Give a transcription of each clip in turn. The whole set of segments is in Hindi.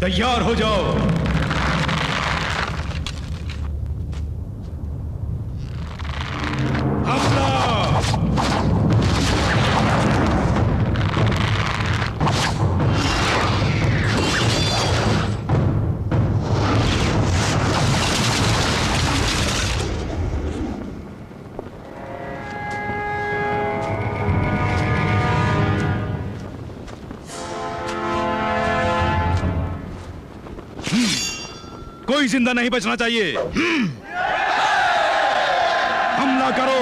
तैयार हो जाओ। कोई जिंदा नहीं बचना चाहिए। हमला करो।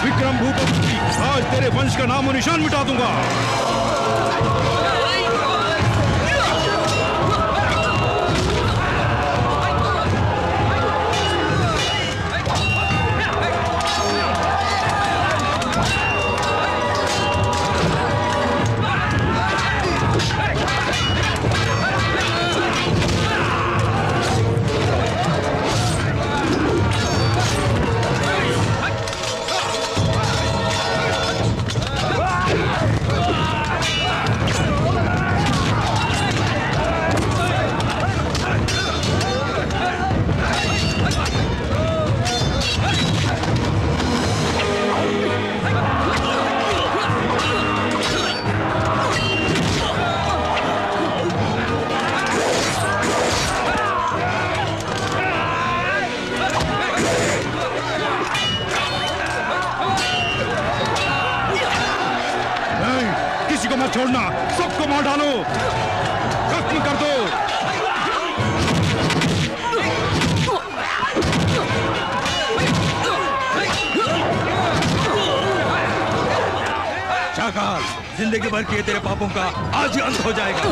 विक्रम भूपति, आज तेरे वंश का नामो निशान मिटा दूंगा। छोड़ना, सबको मार डालो, खत्म कर दो। शाकाल, जिंदगी भर किए तेरे पापों का आज ही अंत हो जाएगा।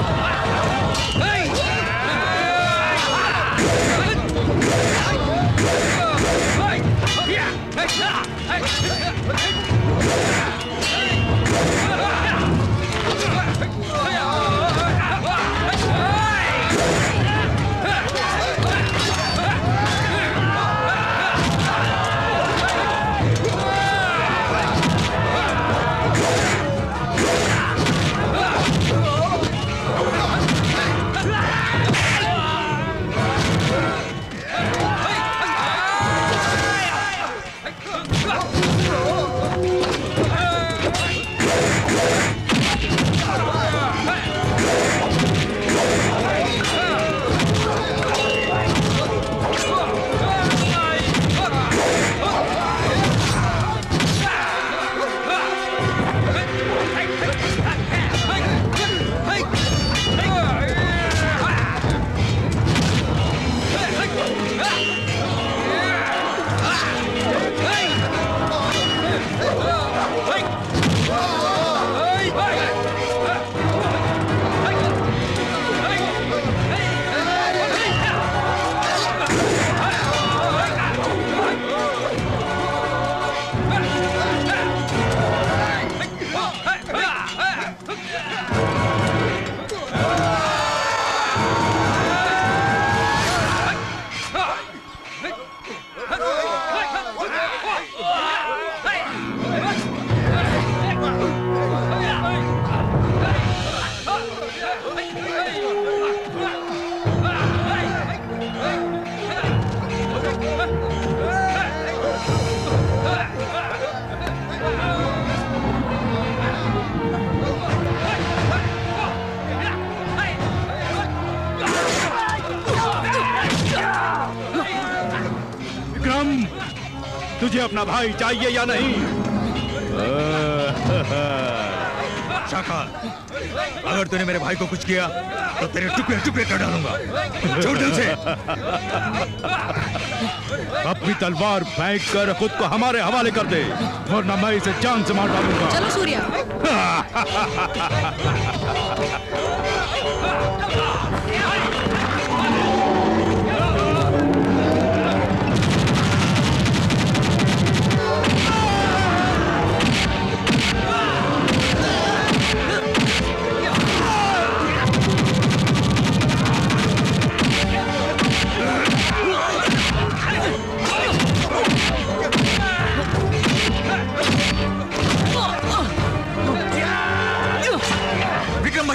तुझे अपना भाई चाहिए या नहीं? शाकाल, अगर तूने मेरे भाई को कुछ किया तो तेरे टुकड़े टुकड़े कर डालूंगा। छोड़ दे उसे। अपनी तलवार फेंक कर खुद को हमारे हवाले कर दे, वरना मैं इसे जान से मार डालूंगा। चलो सूर्या।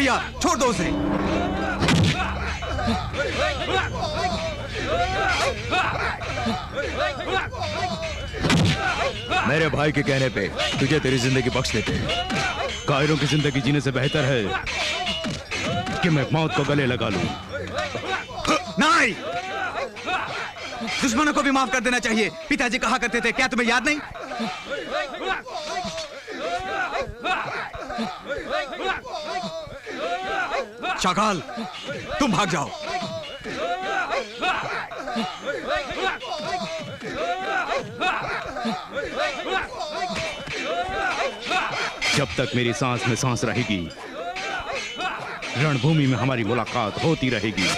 भैया, छोड़ दो उसे। मेरे भाई के कहने पे तुझे तेरी जिंदगी बख्श देते हैं। कायरों की जिंदगी जीने से बेहतर है कि मैं मौत को गले लगा लूं। नहीं, दुश्मनों को भी माफ कर देना चाहिए। पिताजी कहा करते थे, क्या तुम्हें याद नहीं? शाकाल, तुम भाग जाओ। जब तक मेरी सांस में सांस रहेगी, रणभूमि में हमारी मुलाकात होती रहेगी।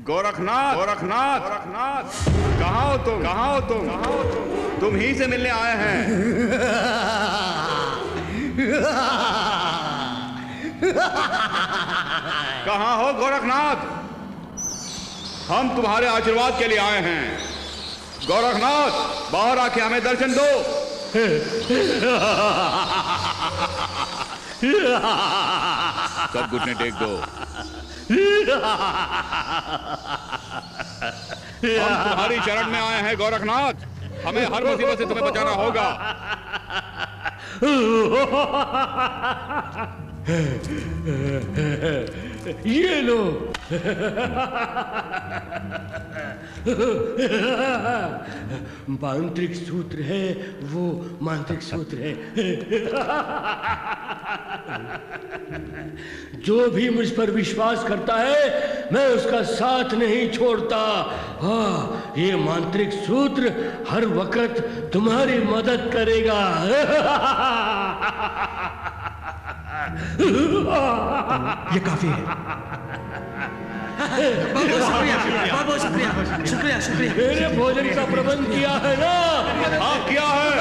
गोरखनाथ, गोरखनाथ, गोरखनाथ, कहाँ हो तुम? कहाँ हो तुम? तुम ही से मिलने आए हैं। कहाँ हो गोरखनाथ? हम तुम्हारे आशीर्वाद के लिए आए हैं। गोरखनाथ, बाहर आके हमें दर्शन दो। सब घुटने टेक दो। हम तुम्हारी शरण में आए हैं गोरखनाथ। हमें हर मुसीबत से तुम्हें बचाना होगा। ये लो। मांत्रिक सूत्र है, वो मांत्रिक सूत्र है। जो भी मुझ पर विश्वास करता है, मैं उसका साथ नहीं छोड़ता। हाँ, ये मांत्रिक सूत्र हर वक्त तुम्हारी मदद करेगा। ये काफी है। बहुत बहुत शुक्रिया, शुक्रिया, शुक्रिया। मेरे भोजन का प्रबंध किया है ना? हाँ, किया है।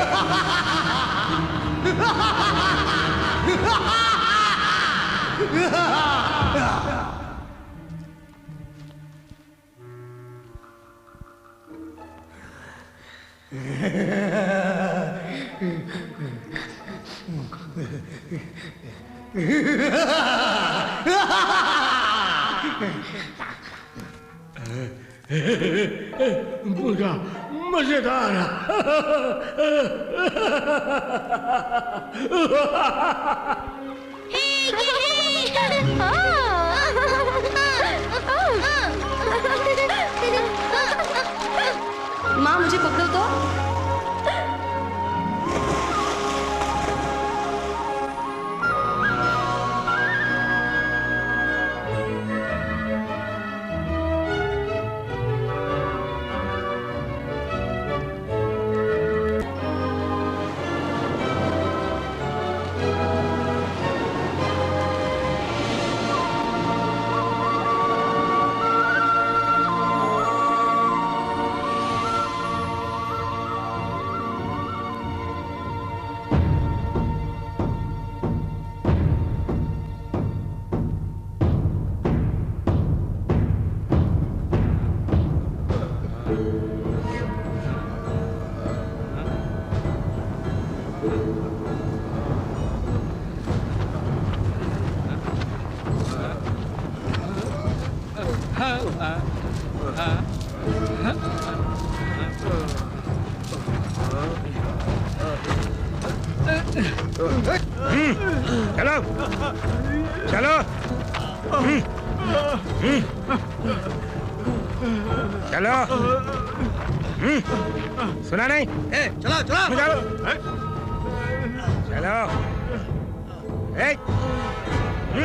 मुर्गा मजेदार। माँ, मुझे पकड़ो तो। चलो चलो चलो सुना नहीं चलो चलो चलो चलो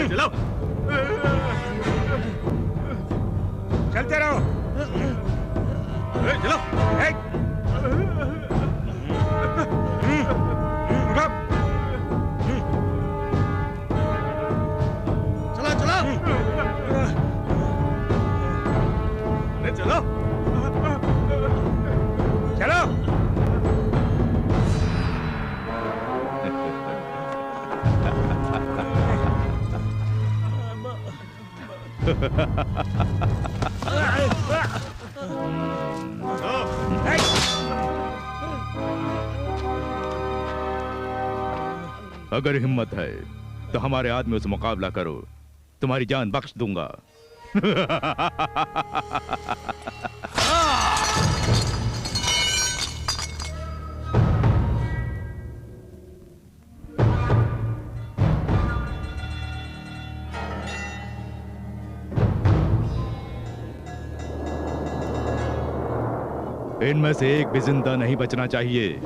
चलो चलते रहो चलो चलो चलो चलो चलो अगर हिम्मत है तो हमारे आदमियों से मुकाबला करो, तुम्हारी जान बख्श दूंगा। इनमें से एक भी जिंदा नहीं बचना चाहिए।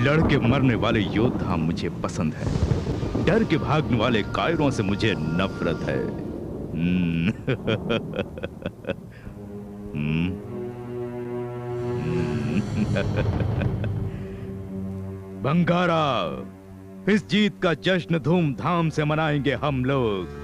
लड़के मरने वाले योद्धा मुझे पसंद है, डर के भागने वाले कायरों से मुझे नफरत है। बंगारा, इस जीत का जश्न धूमधाम से मनाएंगे हम लोग।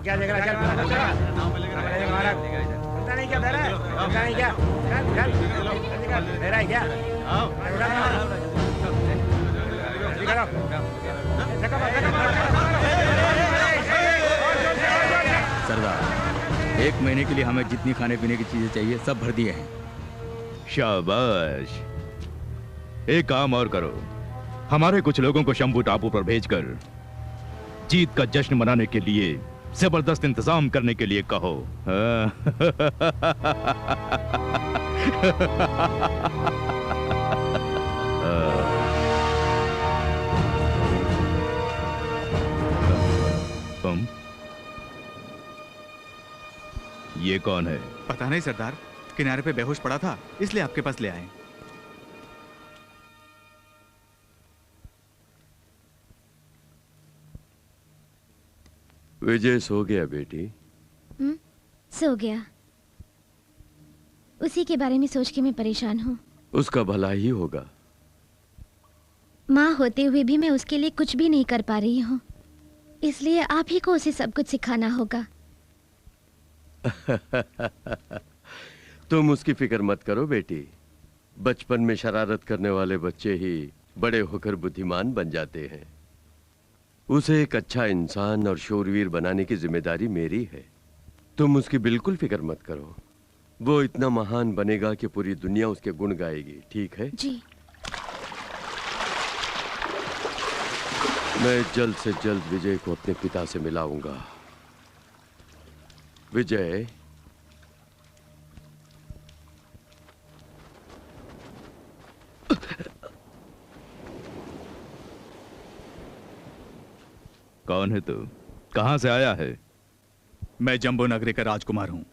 क्या देख रहा है? पता नहीं क्या दे रहा है? पता नहीं क्या? चल दे रहा है क्या? सरदार, 1 महीने के लिए हमें जितनी खाने पीने की चीजें चाहिए सब भर दिए हैं। शाबाश। एक काम और करो, हमारे कुछ लोगों को शंभू टापू पर भेजकर जीत का जश्न मनाने के लिए जबरदस्त इंतजाम करने के लिए कहो। ये कौन है? पता नहीं सरदार, किनारे पे बेहोश पड़ा था, इसलिए आपके पास ले आए। विजय सो गया बेटी? सो गया। उसी के बारे में सोच के मैं परेशान हूँ। उसका भला ही होगा। माँ होते हुए भी मैं उसके लिए कुछ भी नहीं कर पा रही हूँ, इसलिए आप ही को उसे सब कुछ सिखाना होगा। तुम उसकी फिक्र मत करो बेटी। बचपन में शरारत करने वाले बच्चे ही बड़े होकर बुद्धिमान बन जाते हैं। उसे एक अच्छा इंसान और शूरवीर बनाने की जिम्मेदारी मेरी है। तुम उसकी बिल्कुल फिक्र मत करो। वो इतना महान बनेगा कि पूरी दुनिया उसके गुण गाएगी। ठीक है जी। मैं जल्द से जल्द विजय को अपने पिता से मिलाऊंगा। विजय, कौन है तू? कहां से आया है? मैं जम्बो नगरी का राजकुमार हूँ।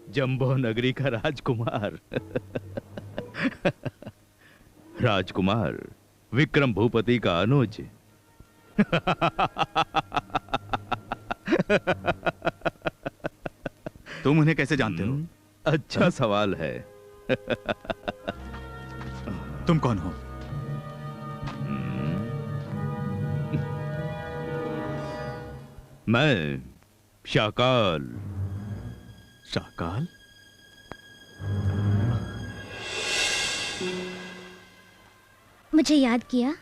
जम्बो नगरी का राजकुमार। राजकुमार विक्रम भूपति का अनुज। तुम उन्हें कैसे जानते हो? अच्छा सवाल है। तुम कौन हो? मैं शाकाल। शाकाल? मुझे याद किया?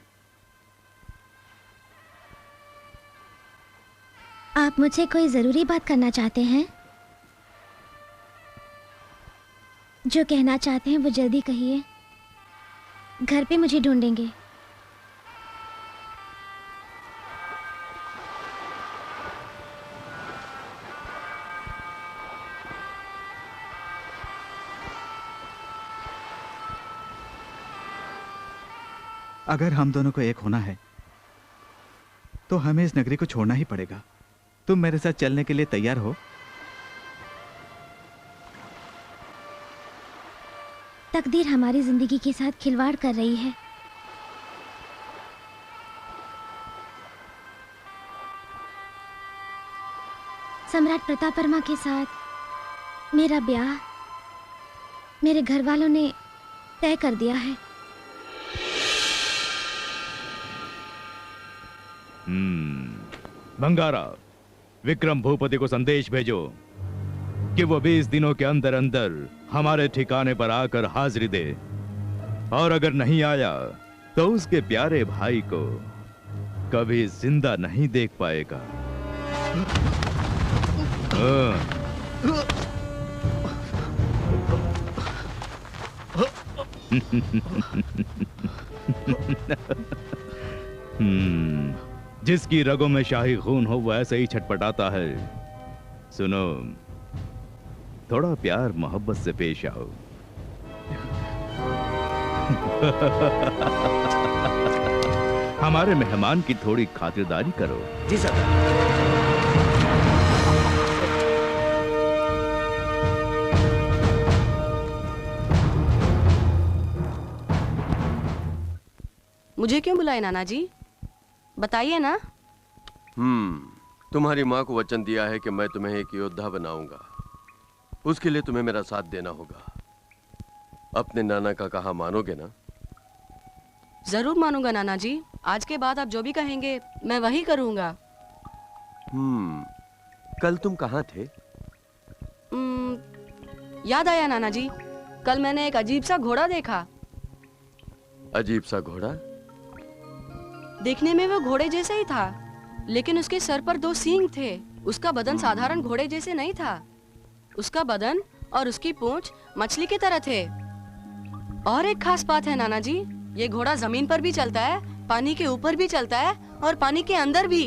आप मुझसे कोई जरूरी बात करना चाहते हैं? जो कहना चाहते हैं वो जल्दी कहिए। घर पे मुझे ढूंढेंगे। अगर हम दोनों को एक होना है तो हमें इस नगरी को छोड़ना ही पड़ेगा। तुम मेरे साथ चलने के लिए तैयार हो? तकदीर हमारी जिंदगी के साथ खिलवाड़ कर रही है। सम्राट प्रताप वर्मा के साथ मेरा ब्याह मेरे घर वालों ने तय कर दिया है। भंगारा, विक्रम भूपति को संदेश भेजो कि वो 20 दिनों के अंदर अंदर हमारे ठिकाने पर आकर हाजिरी दे, और अगर नहीं आया तो उसके प्यारे भाई को कभी जिंदा नहीं देख पाएगा। जिसकी रगों में शाही खून हो वो ऐसे ही छटपटाता है। सुनो, थोड़ा प्यार मोहब्बत से पेश आओ। हमारे मेहमान की थोड़ी खातिरदारी करो। जी सर। मुझे क्यों बुलाए नाना जी? बताइए ना। तुम्हारी माँ को वचन दिया है कि मैं तुम्हें एक योद्धा बनाऊंगा। उसके लिए तुम्हें मेरा साथ देना होगा। अपने नाना का कहा मानोगे ना? जरूर मानूंगा नाना जी। आज के बाद आप जो भी कहेंगे मैं वही करूंगा। कल तुम कहाँ थे? याद आया नाना जी, कल मैंने एक अजीब सा घोड़ा देखा। अजीब सा घोड़ा? देखने में वो घोड़े जैसे ही था, लेकिन उसके सर पर 2 सींग थे। उसका बदन साधारण घोड़े जैसे नहीं था। उसका बदन और उसकी पूंछ मछली की तरह थे। और एक खास बात है नाना जी, ये घोड़ा जमीन पर भी चलता है, पानी के ऊपर भी चलता है और पानी के अंदर भी।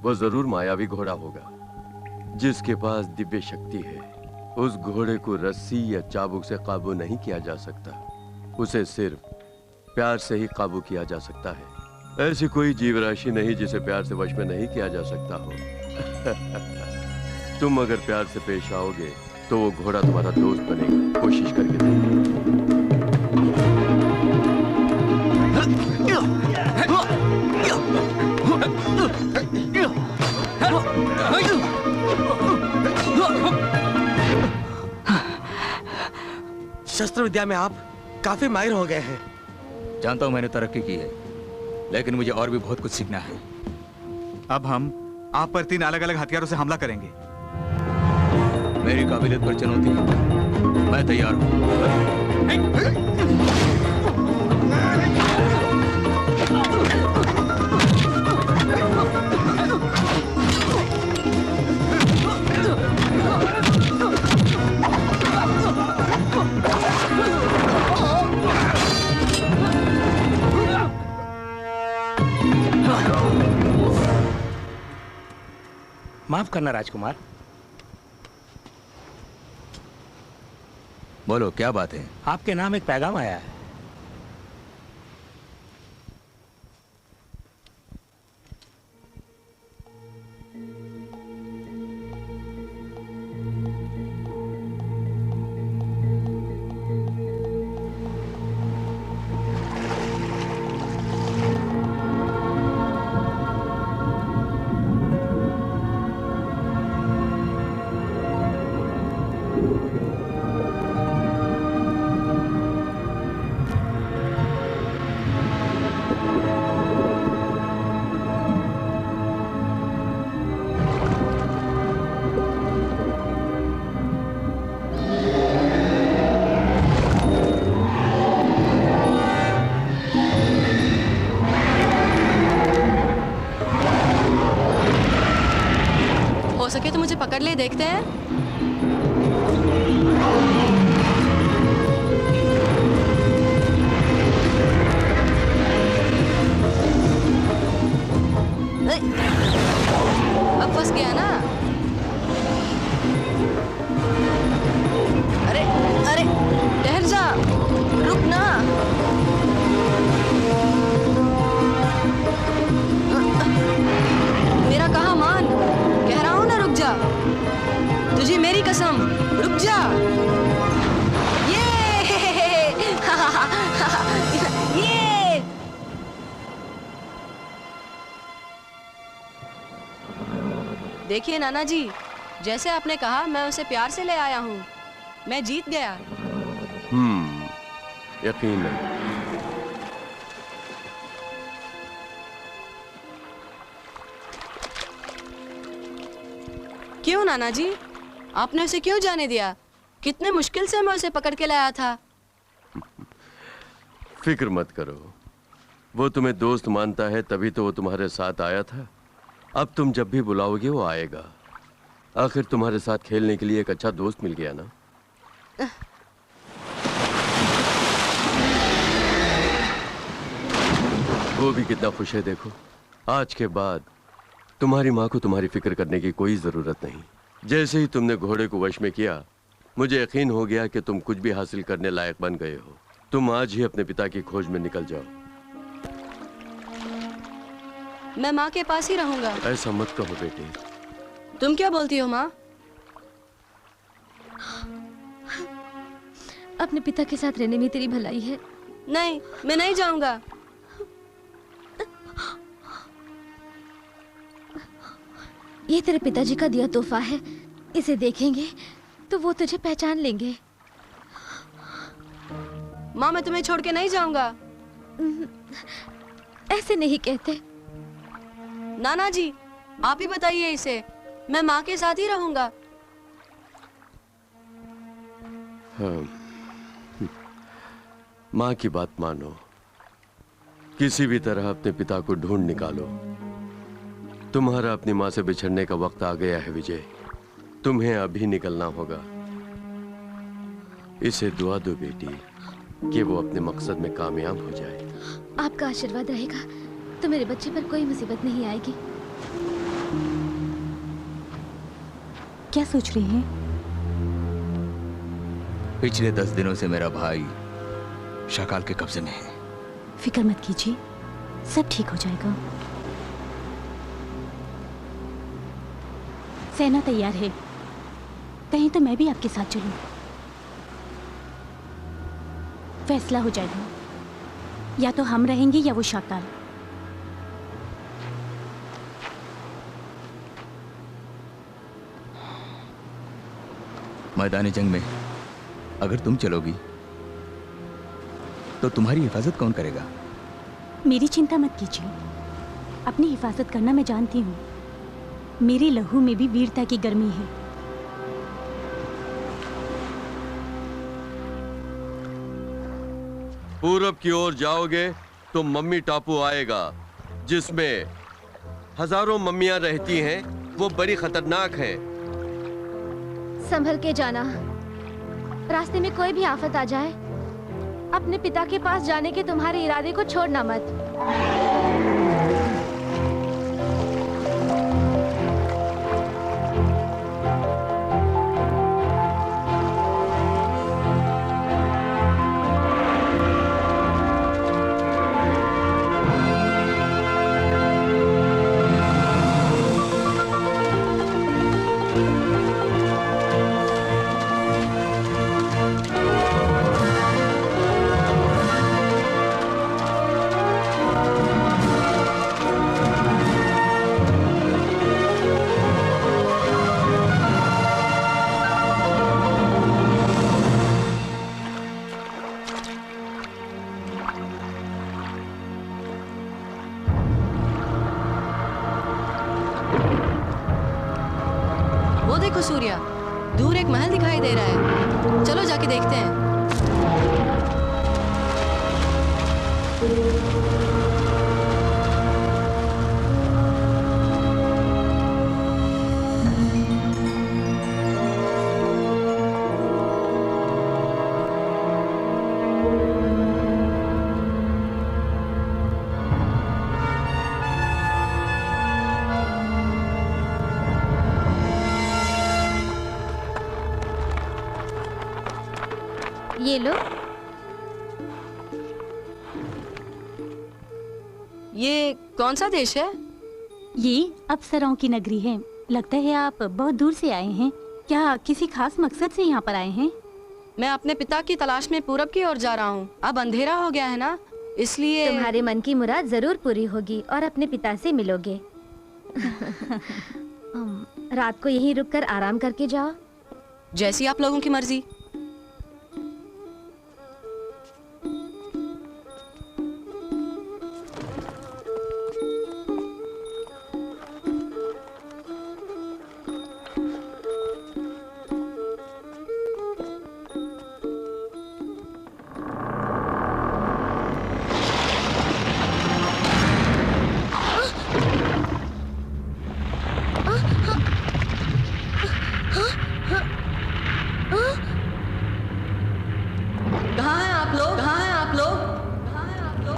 वो जरूर मायावी घोड़ा होगा, जिसके पास दिव्य शक्ति है। उस घोड़े को रस्सी या चाबुक से काबू नहीं किया जा सकता। उसे सिर्फ प्यार से ही काबू किया जा सकता है। ऐसी कोई जीव राशि नहीं जिसे प्यार से वश में नहीं किया जा सकता हो। तुम अगर प्यार से पेश आओगे तो वो घोड़ा तुम्हारा दोस्त बनेगा। कोशिश करके देखो। शस्त्र विद्या में आप काफी माहिर हो गए हैं। जानता हूं मैंने तरक्की की है, लेकिन मुझे और भी बहुत कुछ सीखना है। अब हम आप पर 3 अलग अलग हथियारों से हमला करेंगे। मेरी काबिलियत पर चुनौती, मैं तैयार हूं। माफ करना राजकुमार। बोलो क्या बात है? आपके नाम एक पैगाम आया है। सके तो मुझे पकड़ ले, देखते हैं। अब फंस गया ना। अरे अरे ठहर जा, रुक ना। मेरा कहा मान, कह रहा हूं ना रुक जा। तुझे मेरी कसम, रुक जा। ये ये देखिए नाना जी, जैसे आपने कहा मैं उसे प्यार से ले आया हूँ। मैं जीत गया। यकीनन। क्यों नाना जी, आपने उसे क्यों जाने दिया? कितने मुश्किल से मैं उसे पकड़ के लाया था। फिक्र मत करो, वो तुम्हें दोस्त मानता है तभी तो वो तुम्हारे साथ आया था। अब तुम जब भी बुलाओगे वो आएगा। आखिर तुम्हारे साथ खेलने के लिए एक अच्छा दोस्त मिल गया ना। वो भी कितना खुश है देखो। आज के बाद तुम्हारी माँ को तुम्हारी फिक्र करने की कोई जरूरत नहीं। जैसे ही तुमने घोड़े को वश में किया, मुझे यकीन हो गया कि तुम कुछ भी हासिल करने लायक बन गए हो। तुम आज ही अपने पिता की खोज में निकल जाओ। मैं माँ के पास ही रहूंगा। ऐसा मत कहो बेटे। तुम क्या बोलती हो माँ? अपने पिता के साथ रहने में तेरी भलाई है। नहीं, मैं नहीं जाऊंगा। ये तेरे पिताजी का दिया तोहफा है। इसे देखेंगे तो वो तुझे पहचान लेंगे। माँ मैं तुम्हें छोड़ के नहीं जाऊंगा। ऐसे नहीं कहते। नाना जी आप ही बताइए इसे, मैं माँ के साथ ही रहूंगा। हाँ। माँ की बात मानो, किसी भी तरह अपने पिता को ढूंढ निकालो। तुम्हारा अपनी माँ से बिछड़ने का वक्त आ गया है विजय, तुम्हें अभी निकलना होगा। इसे दुआ दो बेटी कि वो अपने मकसद में कामयाब हो जाए। आपका आशीर्वाद रहेगा तो मेरे बच्चे पर कोई मुसीबत नहीं आएगी। क्या सोच रही हैं? पिछले 10 दिनों से मेरा भाई शाकाल के कब्जे में है। फिक्र मत कीजिए, सब ठीक हो जाएगा। सेना तैयार है, कहीं तो मैं भी आपके साथ चलूं। फैसला हो जाएगा, या तो हम रहेंगे या वो शाकाल। मैदानी जंग में अगर तुम चलोगी तो तुम्हारी हिफाजत कौन करेगा? मेरी चिंता मत कीजिए, अपनी हिफाजत करना मैं जानती हूँ। मेरे लहू में भी वीरता की गर्मी है। पूरब की ओर जाओगे तो मम्मी टापू आएगा, जिसमें हजारों मम्मियां रहती हैं। वो बड़ी खतरनाक है। संभल के जाना, रास्ते में कोई भी आफत आ जाए, अपने पिता के पास जाने के तुम्हारे इरादे को छोड़ना मत। वो देखो सूर्या, दूर एक महल दिखाई दे रहा है, चलो जाके देखते हैं। ये लो। ये कौन सा देश है? ये अप्सराओं की नगरी है। लगता है आप बहुत दूर से आए हैं। क्या किसी खास मकसद से यहाँ पर आए हैं? मैं अपने पिता की तलाश में पूरब की ओर जा रहा हूँ। अब अंधेरा हो गया है ना, इसलिए तुम्हारे मन की मुराद जरूर पूरी होगी और अपने पिता से मिलोगे। रात को यहीं रुककर आराम करके जाओ। जैसी आप लोगों की मर्जी।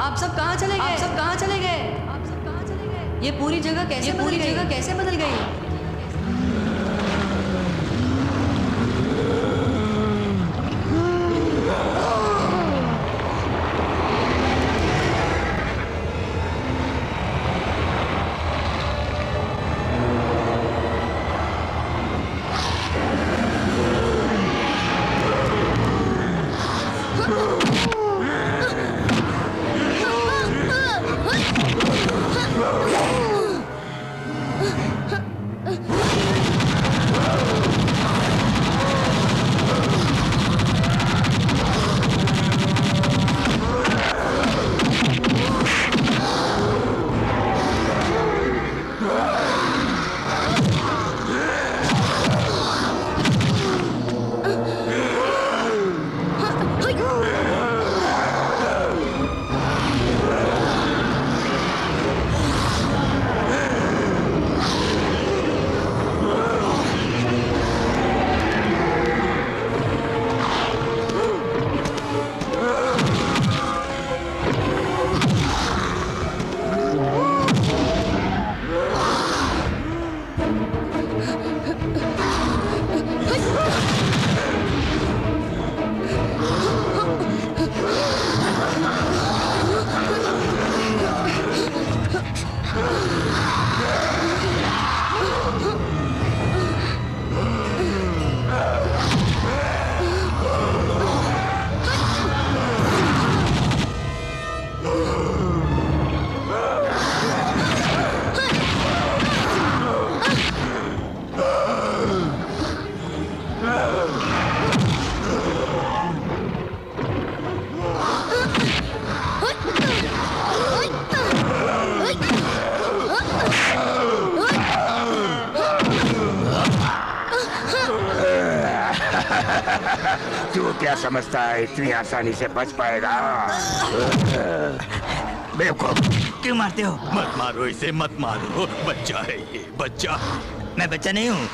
आप सब कहाँ चले गए? आप सब कहाँ चले गए? आप सब कहाँ चले गए? ये पूरी जगह कैसे बदल गई? क्या समझता है इतनी आसानी से बच पाएगा? बेवकूफ, क्यों मारते हो? मत मारो इसे, मत मारो। बच्चा है ये, बच्चा। मैं बच्चा नहीं हूँ।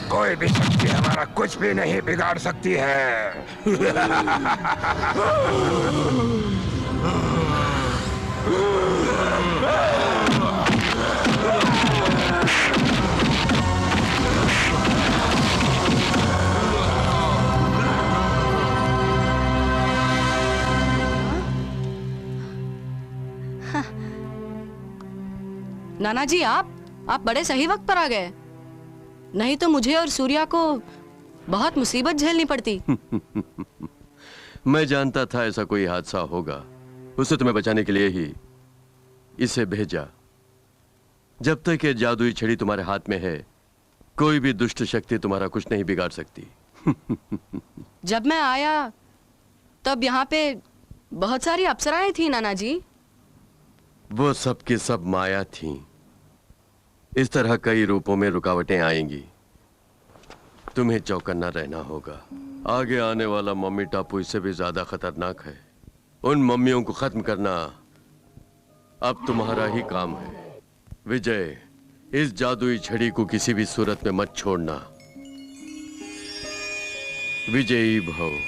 कोई भी शक्ति हमारा कुछ भी नहीं बिगाड़ सकती है। नाना जी, आप बड़े सही वक्त पर आ गए, नहीं तो मुझे और सूर्या को बहुत मुसीबत झेलनी पड़ती। मैं जानता था ऐसा कोई हादसा होगा, उसे तुम्हें बचाने के लिए ही इसे भेजा। जब तक ये जादुई छड़ी तुम्हारे हाथ में है, कोई भी दुष्ट शक्ति तुम्हारा कुछ नहीं बिगाड़ सकती। जब मैं आया तब यहाँ पे बहुत सारी अप्सराएं थी नाना जी। वो सब की सब माया थी। इस तरह कई रूपों में रुकावटें आएंगी, तुम्हें चौकन्ना रहना होगा। आगे आने वाला मम्मी टापू इससे भी ज्यादा खतरनाक है। उन मम्मियों को खत्म करना अब तुम्हारा ही काम है। विजय, इस जादुई छड़ी को किसी भी सूरत में मत छोड़ना। विजयी भव।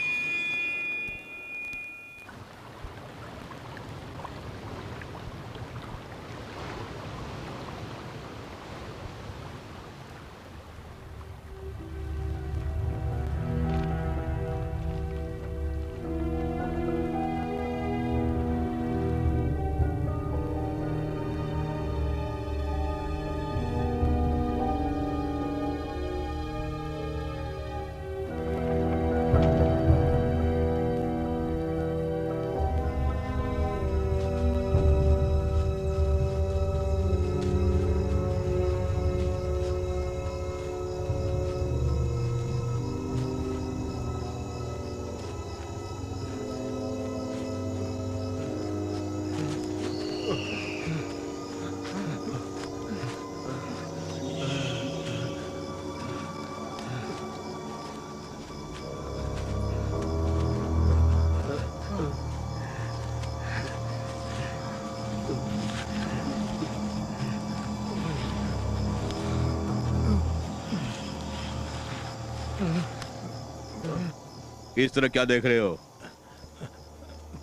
इस तरह क्या देख रहे हो?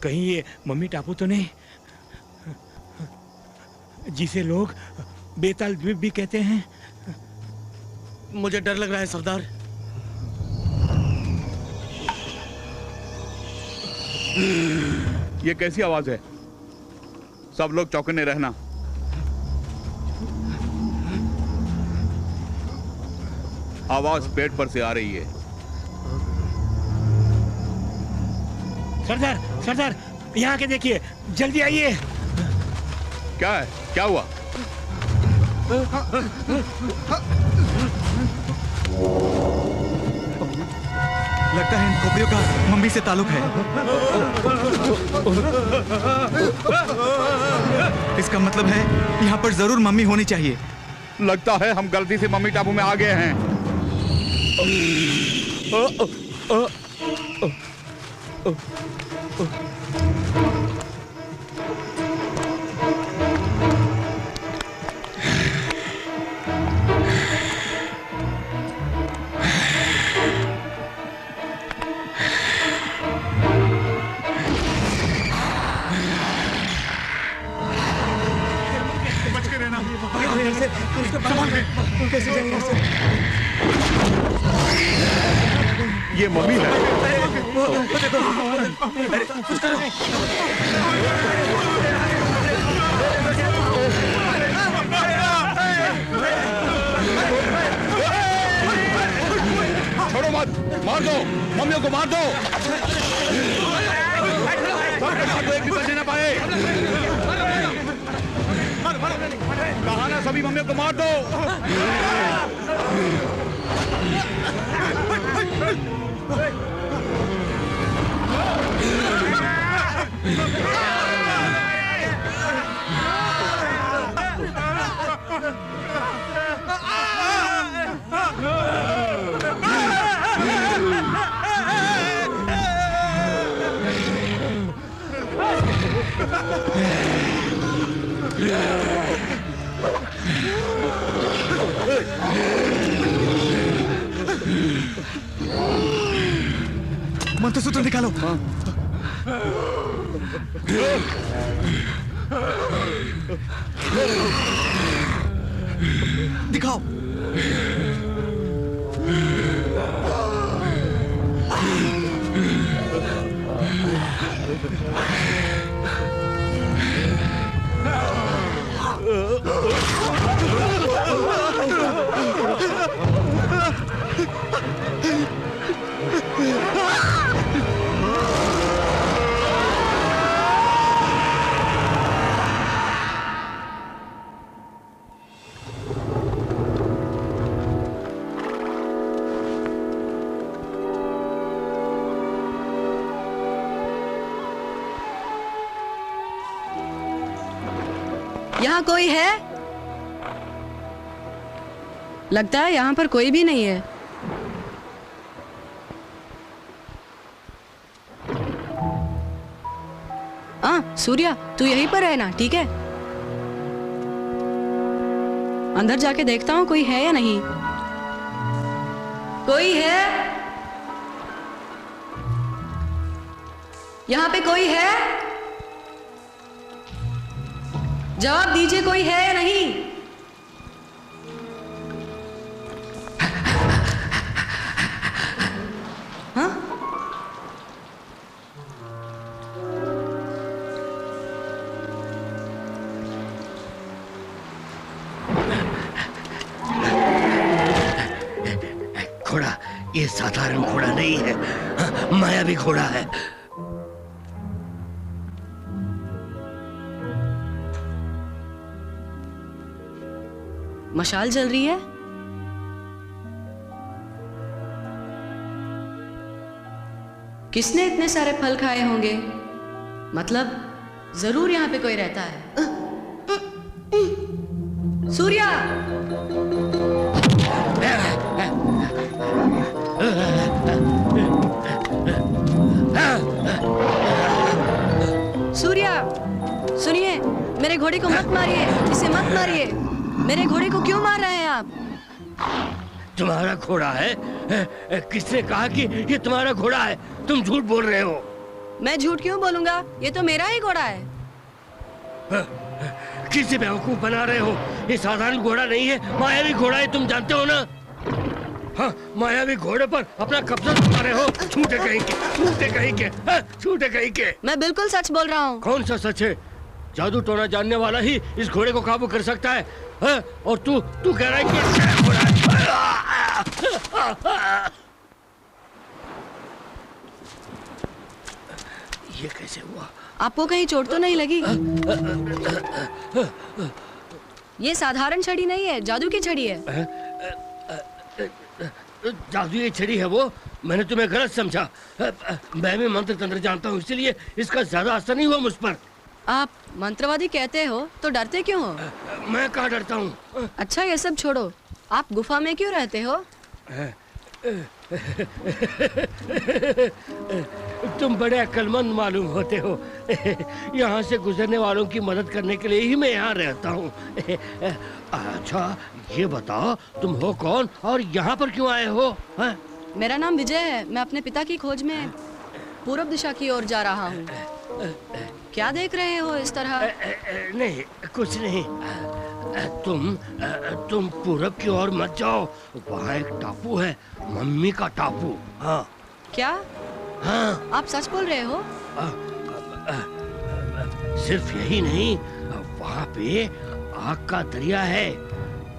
कहीं ये मम्मी टापू तो नहीं, जिसे लोग बेताल द्वीप भी कहते हैं? मुझे डर लग रहा है सरदार। ये कैसी आवाज है? सब लोग चौकन्ने रहना। आवाज पेट पर से आ रही है। सरदार, सरदार, यहाँ के देखिए, जल्दी आइए। क्या है? क्या हुआ? लगता है इन खोपड़ियों का मम्मी से ताल्लुक है। इसका मतलब है यहाँ पर जरूर मम्मी होनी चाहिए। लगता है हम गलती से मम्मी टापू में आ गए हैं। बच के रहना। कैसे जाएंगे? ये मम्मी है। गोरखनाथ मार दो, मम्मियों को मार दो, एक भी बचने ना पाए। कहा ना सभी मम्मियों को मार दो। मंत्रसूत्र निकालो। दिखाओ। यहाँ कोई है? लगता है यहाँ पर कोई भी नहीं है। सूर्या, तू यहीं पर है ना? ठीक है, अंदर जाके देखता हूँ कोई है या नहीं। कोई है? यहाँ पे कोई है? जवाब दीजिए, कोई है या नहीं? हाँ? घोड़ा, ये साधारण घोड़ा नहीं है, मायावी घोड़ा है। मशाल जल रही है। किसने इतने सारे फल खाए होंगे? मतलब जरूर यहाँ पे कोई रहता है। सूर्या! सूर्या, सुनिए, मेरे घोड़े को मत मारिए, इसे मत मारिए। मेरे घोड़े को क्यों मार रहे हैं आप? तुम्हारा घोड़ा है? किसने कहा कि ये तुम्हारा घोड़ा है? तुम झूठ बोल रहे हो। मैं झूठ क्यों बोलूंगा? ये तो मेरा ही घोड़ा है। किसे बेवकूफ बना रहे हो? ये साधारण घोड़ा नहीं है, मायावी घोड़ा है, तुम जानते हो ना? हाँ, मायावी घोड़े पर अपना कब्जा जमा रहे हो। झूठे कहीं के, झूठे कहीं के, झूठे कहीं के। मैं बिल्कुल सच बोल रहा हूँ। कौन सा सच है? जादू टोना जानने वाला ही इस घोड़े को काबू कर सकता है, और तू कह रहा है कि घोड़ा है। ये कैसे हुआ? आपको कहीं चोट तो नहीं लगी? ये साधारण छड़ी नहीं है, जादू की छड़ी है। जादू की छड़ी है वो? मैंने तुम्हें गलत समझा। मैं भी मंत्र तंत्र जानता हूँ, इसीलिए इसका ज्यादा असर नहीं हुआ मुझ पर। आप मंत्रवादी कहते हो तो डरते क्यों हो? मैं कहाँ डरता हूँ। अच्छा, ये सब छोड़ो, आप गुफा में क्यों रहते हो? तुम बड़े अक्लमंद मालूम होते हो। यहाँ से गुजरने वालों की मदद करने के लिए ही मैं यहाँ रहता हूँ। अच्छा, ये बताओ तुम हो कौन और यहाँ पर क्यों आए हो? मेरा नाम विजय है। मैं अपने पिता की खोज में पूर्व दिशा की ओर जा रहा हूँ। क्या देख रहे हो इस तरह? नहीं, कुछ नहीं। तुम पूरब की ओर मत जाओ, वहाँ एक टापू है, मम्मी का टापू। हाँ। क्या? हाँ। आप सच बोल रहे हो? सिर्फ यही नहीं, वहाँ पे आग का दरिया है,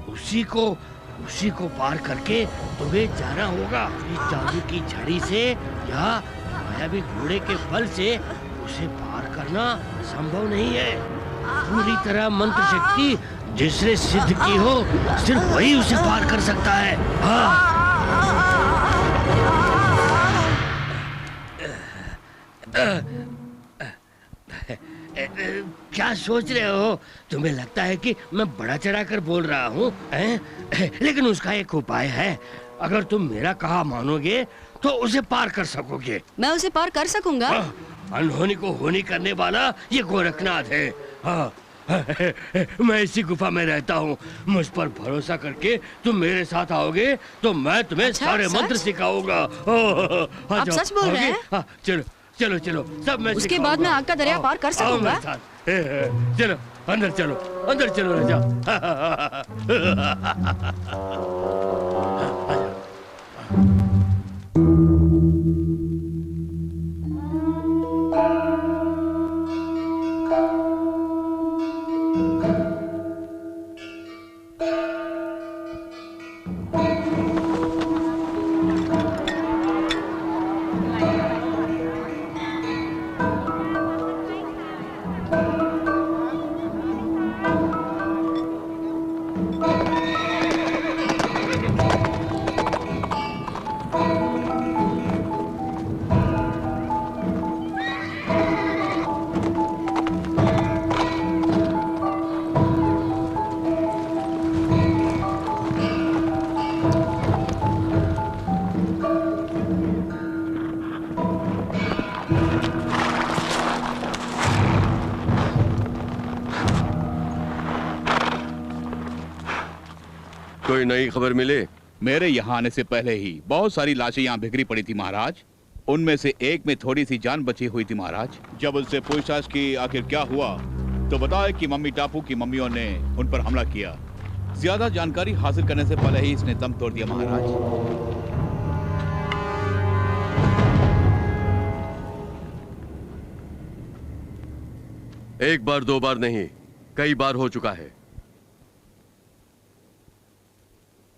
उसी को उसी को पार करके तुम्हें जाना होगा। इस जादू की झड़ी से या मायावी घोड़े के बल से उसे पार करना संभव नहीं है। पूरी तरह मंत्र शक्ति जिसने सिद्ध की हो, सिर्फ वही उसे पार कर सकता है। हाँ। क्या सोच रहे हो? तुम्हें लगता है कि मैं बड़ा चढ़ाकर बोल रहा हूँ, लेकिन उसका एक उपाय है। अगर तुम मेरा कहा मानोगे तो उसे पार कर सकोगे। मैं उसे पार कर सकूंगा। अनहोनी को होनी करने वाला ये गोरखनाथ है। हाँ, मैं इसी गुफा में रहता हूँ। मुझ पर भरोसा करके तुम मेरे साथ आओगे तो मैं तुम्हें सारे मंत्र सिखाऊंगा। आप सच बोल रहे हैं? हाँ, चलो चलो चलो, सब मैं उसके बाद मैं आग का दरिया पार कर सकूंगा। चलो अंदर चलो, अंदर चलो राजा। कोई नई खबर मिले? मेरे यहाँ आने से पहले ही बहुत सारी लाशें यहाँ बिखरी पड़ी थी महाराज। उनमें से एक में थोड़ी सी जान बची हुई थी महाराज। जब उनसे पूछताछ की आखिर क्या हुआ तो बताया कि मम्मी टापू की मम्मियों ने उन पर हमला किया। ज्यादा जानकारी हासिल करने से पहले ही इसने दम तोड़ दिया महाराज। एक बार दो बार नहीं, कई बार हो चुका है।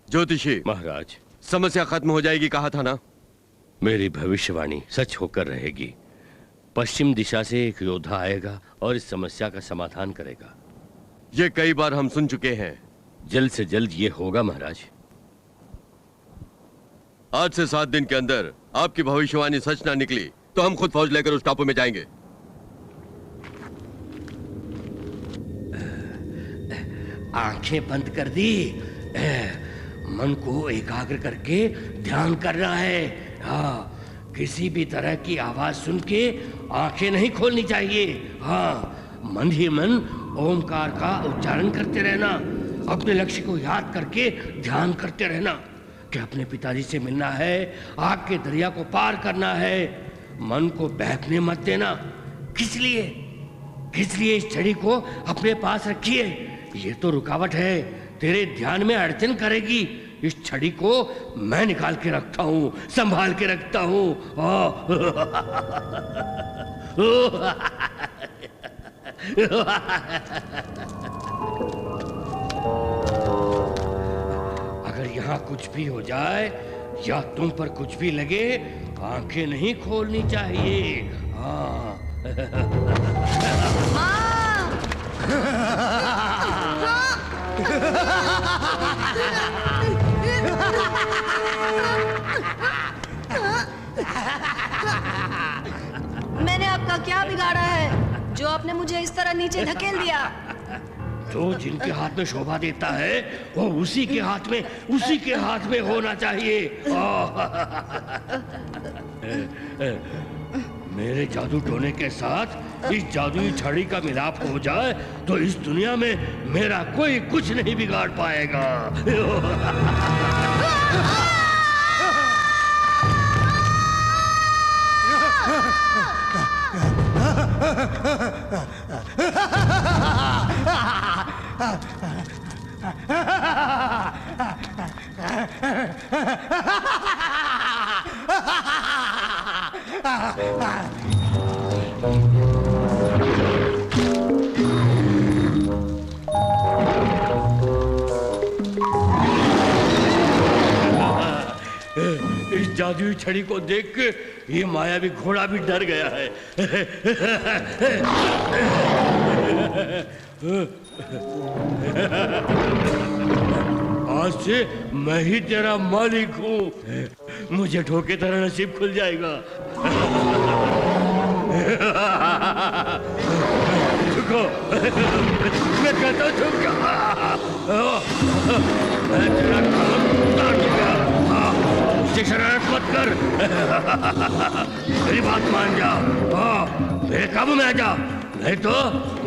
ज्योतिषी महाराज, समस्या खत्म हो जाएगी कहा था ना? मेरी भविष्यवाणी सच होकर रहेगी। पश्चिम दिशा से एक योद्धा आएगा और इस समस्या का समाधान करेगा। ये कई बार हम सुन चुके हैं। जल्द से जल्द ये होगा महाराज। आज से 7 दिन के अंदर आपकी भविष्यवाणी सच ना निकली तो हम खुद फौज लेकर उस टापू में जाएंगे। आंखें बंद कर दी। मन को एकाग्र करके ध्यान करना है। हाँ, किसी भी तरह की आवाज सुन के आंखें नहीं खोलनी चाहिए। हाँ, मन ही मन ओमकार का उच्चारण करते रहना। अपने लक्ष्य को याद करके ध्यान करते रहना कि अपने पिताजी से मिलना है, आग के दरिया को पार करना है। मन को बहकने मत देना। किस लिए इस छड़ी को अपने पास रखिए। ये तो रुकावट है, तेरे ध्यान में अड़चन करेगी। इस छड़ी को मैं निकाल के रखता हूँ, संभाल के रखता हूँ। अगर यहाँ कुछ भी हो जाए या तुम पर कुछ भी लगे, आंखें नहीं खोलनी चाहिए। हाँ। मैंने आपका क्या बिगाड़ा है जो आपने मुझे इस तरह नीचे धकेल दिया? जो जिनके हाथ में शोभा देता है वो उसी के हाथ में होना चाहिए। मेरे जादू टोने के साथ इस जादुई छड़ी का मिलाप हो जाए तो इस दुनिया में मेरा कोई कुछ नहीं बिगाड़ पाएगा। जादुई छड़ी को देख के ये मायावी घोड़ा भी डर गया है। आज से मैं ही तेरा मालिक हूँ। मुझे ठोके तेरा नसीब खुल जाएगा। झुको, मैं कहता हूँ झुक जा। मैं तेरा काम उतार दूंगा। मुझसे शरारत मत कर। मेरी बात मान जा। मेरे काबू में आ जा, नहीं तो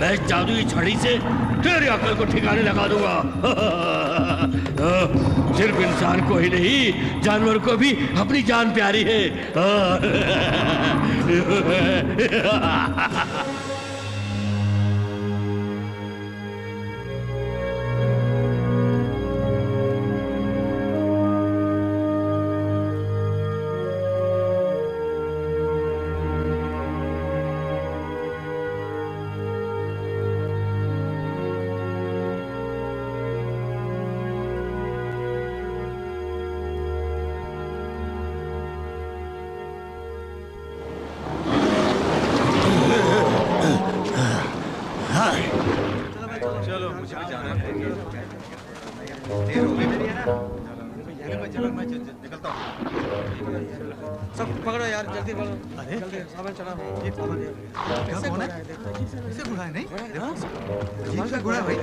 मैं इस जादुई छड़ी से तेरी अकल को ठिकाने लगा दूंगा। सिर्फ इंसान को ही नहीं, जानवर को भी अपनी जान प्यारी है। सब पकड़ो यार, जल्दी पकड़ो। अरे जल्दी सामान चढ़ाओ। ये कौन है? क्या कौन है? किसे घोड़ा है? नहीं कमाल का घोड़ा है भाई।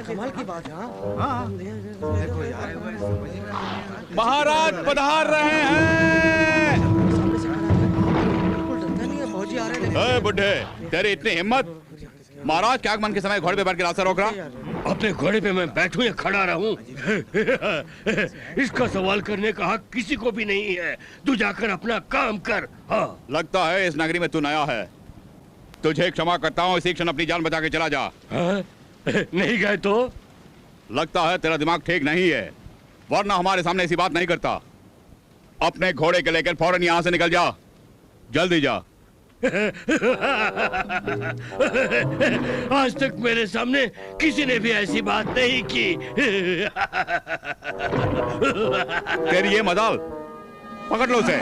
कमाल की बात है। हाँ देखो यार, महाराज पधार रहे हैं। बिल्कुल डरता नहीं है, फौजी आ रहे हैं। बुढ़े, तेरी इतनी हिम्मत? महाराज क्या आगमन के समय घोड़े पे बैठ के रास्ता रोक रहा? अपने घोड़े पे मैं बैठूं या खड़ा रहूं, इसका सवाल करने का हक किसी को भी नहीं है। तू जाकर अपना काम कर। हाँ। लगता है इस नगरी में तू नया है। तुझे क्षमा करता हूँ, इसी क्षण अपनी जान बचा के चला जा। हाँ? नहीं गए तो? लगता है तेरा दिमाग ठीक नहीं है, वरना हमारे सामने ऐसी बात नहीं करता। अपने घोड़े के लेकर फौरन यहाँ से निकल जा, जल्दी जा। आज तक मेरे सामने किसी ने भी ऐसी बात नहीं की। तेरी ये मजाल, पकड़ लो उसे।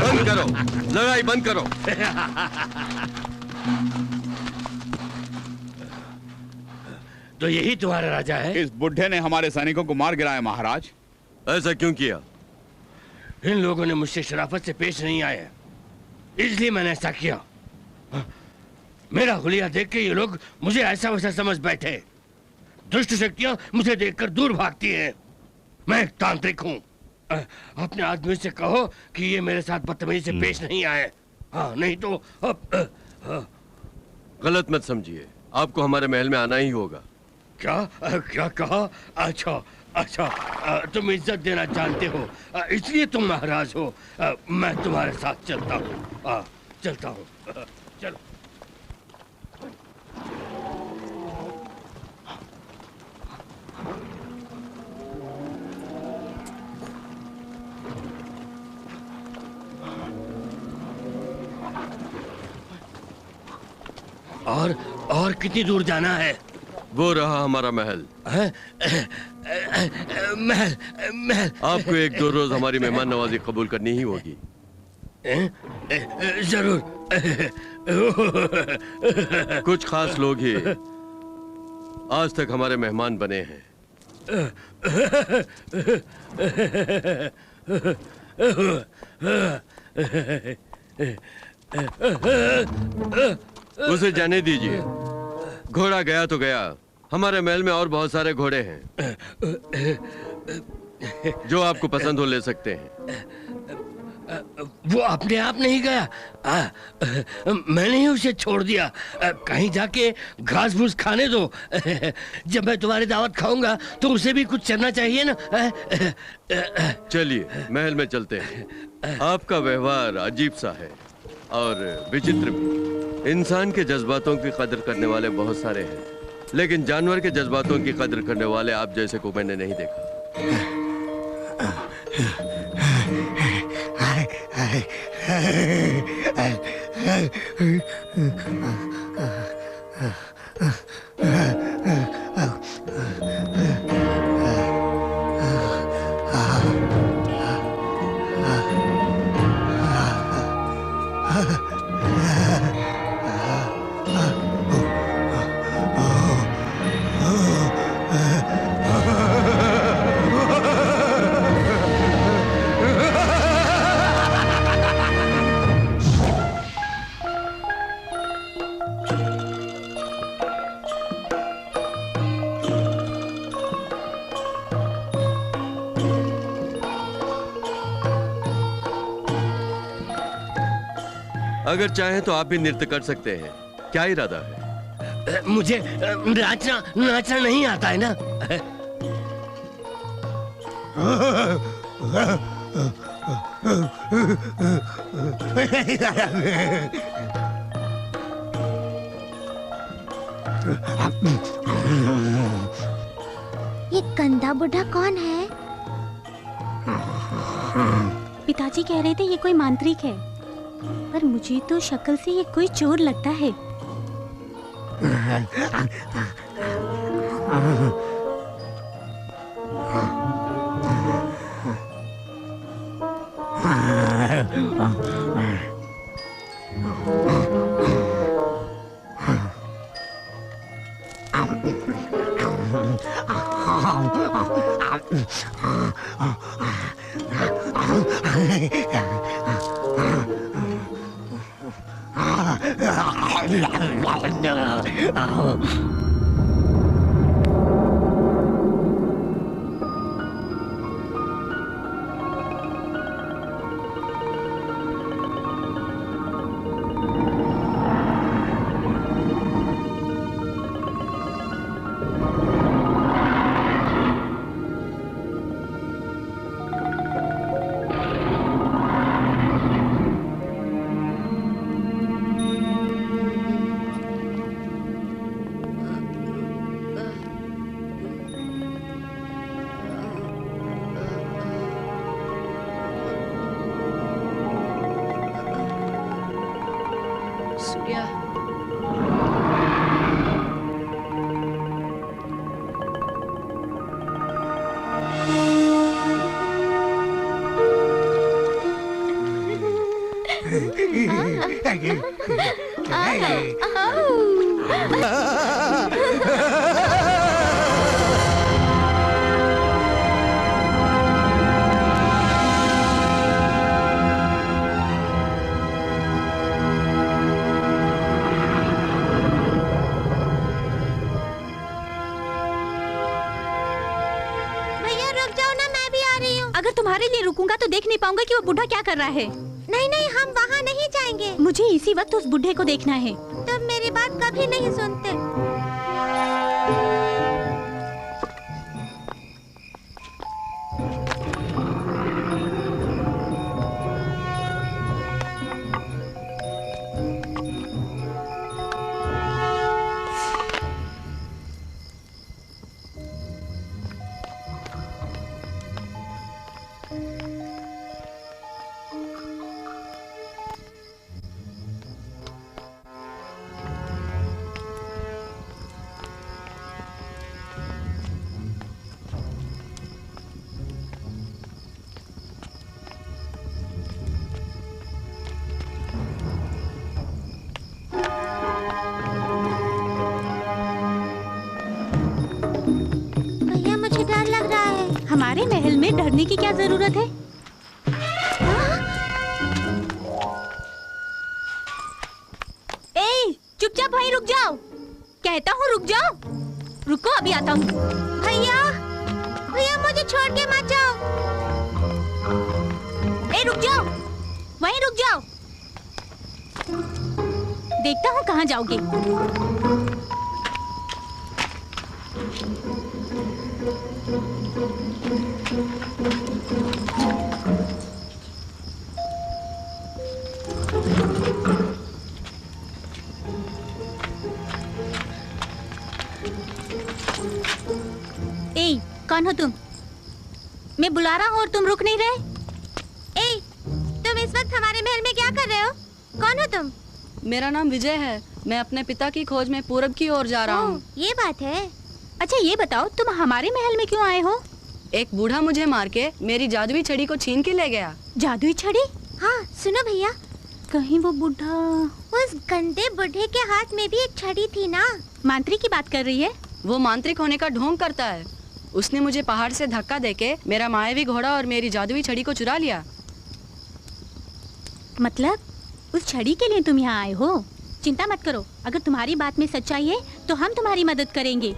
बंद करो, लड़ाई बंद करो। तो यही तुम्हारा राजा है? इस बुढ़े ने हमारे सैनिकों को मार गिराया महाराज। ऐसा क्यों किया? इन लोगों ने मुझसे शराफत से पेश नहीं आए, इसलिए मैंने ऐसा किया। मेरा हुलिया देख के ये लोग मुझे ऐसा वैसा समझ बैठे। दुष्ट शक्तियां मुझे देखकर दूर भागती हैं। मैं एक तांत्रिक हूँ। अपने आदमी से कहो कि ये मेरे साथ बदतमीजी से पेश नहीं आए। हाँ, नहीं तो गलत मत समझिए, आपको हमारे महल में आना ही होगा। क्या कहा? अच्छा अच्छा, तुम इज्जत देना जानते हो, इसलिए तुम महाराज हो। मैं तुम्हारे साथ चलता हूँ। चलता हूँ, चलो। और कितनी दूर जाना है? वो रहा हमारा महल। महल महल। आपको एक दो रोज हमारी मेहमान नवाजी कबूल करनी ही होगी। जरूर। कुछ खास लोग ही आज तक हमारे मेहमान बने हैं। उसे जाने दीजिए, घोड़ा गया तो गया। हमारे महल में और बहुत सारे घोड़े हैं, जो आपको पसंद हो ले सकते हैं। वो अपने आप नहीं गया, मैंने ही उसे छोड़ दिया। कहीं जाके घास फूस खाने दो। जब मैं तुम्हारी दावत खाऊंगा तो उसे भी कुछ चलना चाहिए ना। चलिए महल में चलते हैं। आपका व्यवहार अजीब सा है और विचित्र भी। इंसान के जज्बातों की कदर करने वाले बहुत सारे हैं, लेकिन जानवर के जज्बातों की कदर करने वाले आप जैसे को मैंने नहीं देखा। अगर चाहें तो आप भी नृत्य कर सकते हैं। क्या इरादा है? मुझे नाचना नाचना नहीं आता है ना। ये गंदा बुढ़ा कौन है? पिताजी कह रहे थे ये कोई मांत्रिक है, पर मुझे तो शक्ल से ये कोई चोर लगता है। अगर तुम्हारे लिए रुकूंगा तो देख नहीं पाऊंगा कि वो बूढ़ा क्या कर रहा है। नहीं नहीं, हम वहाँ नहीं जाएंगे। मुझे इसी वक्त उस बूढ़े को देखना है। तुम मेरी बात कभी नहीं सुनते। हमारे महल में डरने की क्या जरूरत है? ए, चुपचाप भाई रुक जाओ। कहता हूँ रुक जाओ। रुको, अभी आता हूँ। भैया, भैया मुझे छोड़ के मत जाओ। ए, रुक जाओ, वहीं रुक जाओ। देखता हूँ कहाँ जाओगे। ए, कौन हो तुम? मैं बुला रहा हूँ और तुम रुक नहीं रहे। ए, तुम इस वक्त हमारे महल में क्या कर रहे कौन हो तुम? मेरा नाम विजय है। मैं अपने पिता की खोज में पूरब की ओर जा रहा हूँ। ये बात है। अच्छा ये बताओ, तुम हमारे महल में क्यों आए हो? एक बूढ़ा मुझे मार के मेरी जादुई छड़ी को छीन के ले गया। जादुई छड़ी? हाँ सुनो भैया, कहीं वो बूढ़ा, उस गंदे बूढ़े के हाथ में भी एक छड़ी थी ना। मांत्रिक की बात कर रही है? वो मांत्रिक होने का ढोंग करता है। उसने मुझे पहाड़ से धक्का देके मेरा मायावी घोड़ा और मेरी जादुई छड़ी को चुरा लिया। मतलब उस छड़ी के लिए तुम यहाँ आए हो? चिंता मत करो, अगर तुम्हारी बात में सच्चाई है तो हम तुम्हारी मदद करेंगे।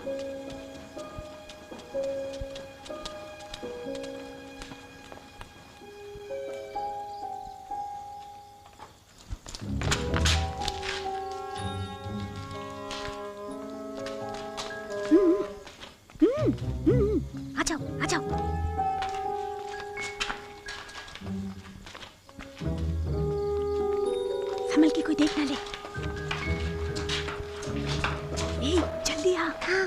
आ जाओ आ जाओ। संभल के कोई देख ना ले। ए, जल्दी आ। हाँ।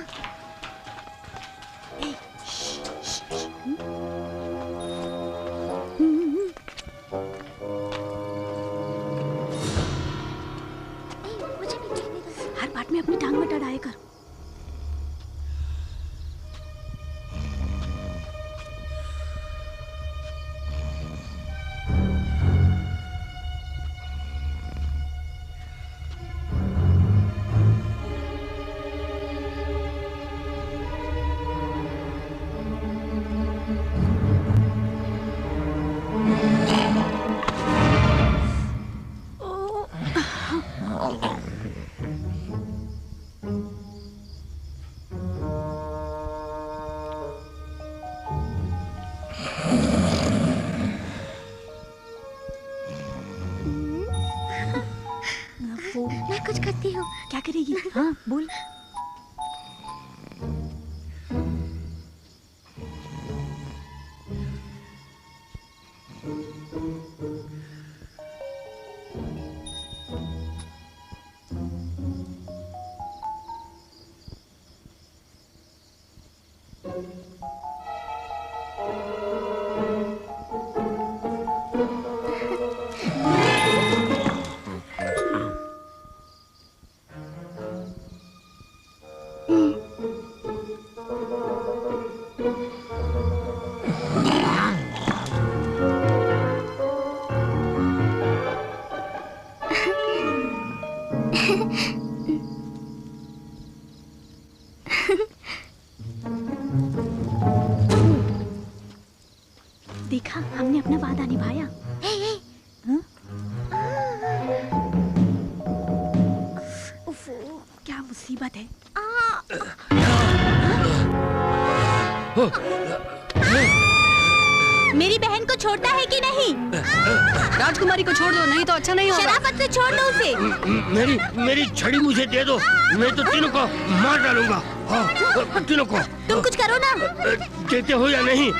ए, श्श, श्श, मुझे भी देखने दो। हर बात में अपनी टांग मत अड़ाया कर। मैं कुछ करती हूँ। क्या करेगी? हाँ बोल। देखा, हमने अपना वादा निभाया। हाँ? उफ, क्या मुसीबत है। मेरी बहन को छोड़ता है कि नहीं? राजकुमारी को छोड़ दो, नहीं तो अच्छा नहीं होगा। शराफत से छोड़ दो उसे। मेरी छड़ी मुझे दे दो, मैं तो तीनों को मार डालूंगा। हाँ, तीनों को। तुम कुछ करो ना। देते हो या नहीं?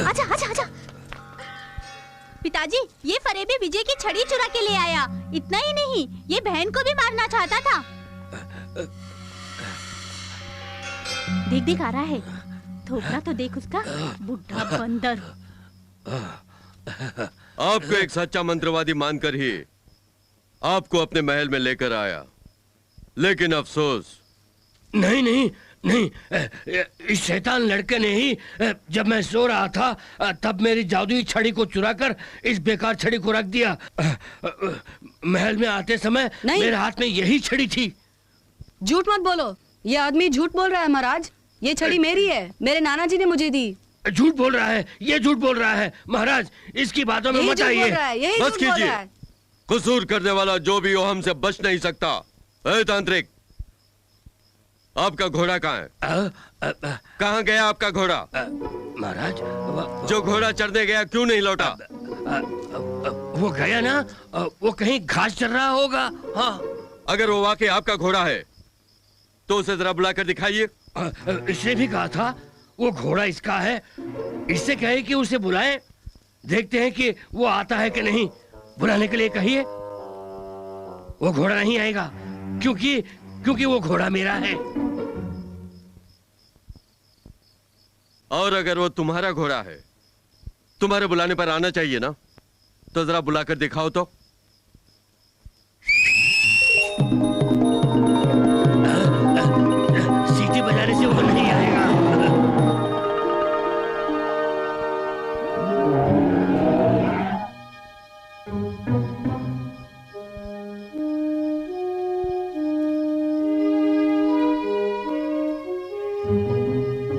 आजा आजा आजा। पिताजी, ये फरेबी विजय की छड़ी चुरा के ले आया। इतना ही नहीं, ये बहन को भी मारना चाहता था। देख देख आ रहा है। थोपड़ा तो देख उसका, बुढ़ा बंदर। आपको एक सच्चा मंत्रवादी मानकर ही आपको अपने महल में लेकर आया, लेकिन अफसोस। नहीं नहीं नहीं, इस शैतान लड़के ने ही जब मैं सो रहा था तब मेरी जादुई छड़ी को चुराकर इस बेकार छड़ी को रख दिया। महल में आते समय मेरे हाथ में यही छड़ी थी। झूठ मत बोलो, ये आदमी झूठ बोल रहा है महाराज। ये छड़ी मेरी है, मेरे नाना जी ने मुझे दी। झूठ बोल रहा है, ये झूठ बोल रहा है। महाराज, इसकी बातों में मत आइए। बस कीजिए। कसूर करने वाला जो भी हो हमसे बच नहीं सकता। ए तांत्रिक, आपका घोड़ा कहाँ है? कहाँ गया आपका घोड़ा? महाराज, जो घोड़ा चढ़ने गया क्यों नहीं लौटा? वो गया ना, वो कहीं घास चर रहा होगा। हाँ। अगर वो वाकई आपका घोड़ा है तो उसे जरा बुलाकर दिखाइए। इसने भी कहा था वो घोड़ा इसका है। इससे कहे कि उसे बुलाएं, देखते हैं कि वो आता है कि नहीं। बुलाने के लिए कहिए। वो घोड़ा नहीं आएगा, क्योंकि वो घोड़ा मेरा है। और अगर वो तुम्हारा घोड़ा है, तुम्हारे बुलाने पर आना चाहिए ना। तो जरा बुलाकर दिखाओ तो। सीटी बजाने से वो नहीं आएगा।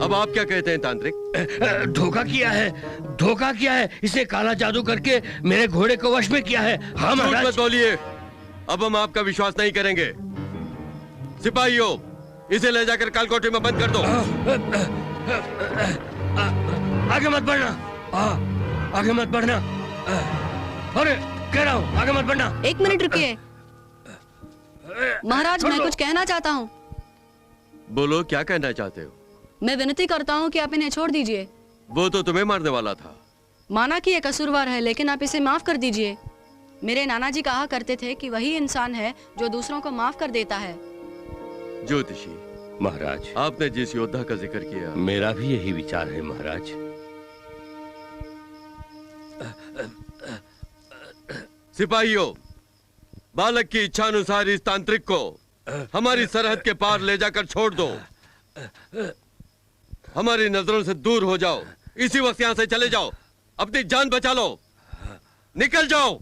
अब आप क्या कहते हैं तांत्रिक? धोखा किया है, धोखा किया है। इसे काला जादू करके मेरे घोड़े को वश में किया है। हाँ झूठ महाराज। मत बोलिए, अब हम आपका विश्वास नहीं करेंगे। सिपाहियों, इसे ले जाकर कालकोठरी में बंद कर दो। आगे मत बढ़ना, आगे मत बढ़ना। अरे कह रहा हूँ आगे मत बढ़ना। एक मिनट रुकिए महाराज, मैं कुछ कहना चाहता हूँ। बोलो, क्या कहना चाहते हो? मैं विनती करता हूँ कि आप इन्हें छोड़ दीजिए। वो तो तुम्हें मारने वाला था। माना कि ये कसूरवार है, लेकिन आप इसे माफ कर दीजिए। मेरे नाना जी कहा करते थे कि वही इंसान है जो दूसरों को माफ कर देता है। ज्योतिषी महाराज, आपने जिस योद्धा का जिक्र किया, मेरा भी यही विचार है महाराज। सिपाहियों, बालक की इच्छा अनुसार इस तांत्रिक को हमारी सरहद के पार ले जाकर छोड़ दो। हमारी नजरों से दूर हो जाओ। इसी वक्त यहाँ से चले जाओ, अपनी जान बचा लो, निकल जाओ।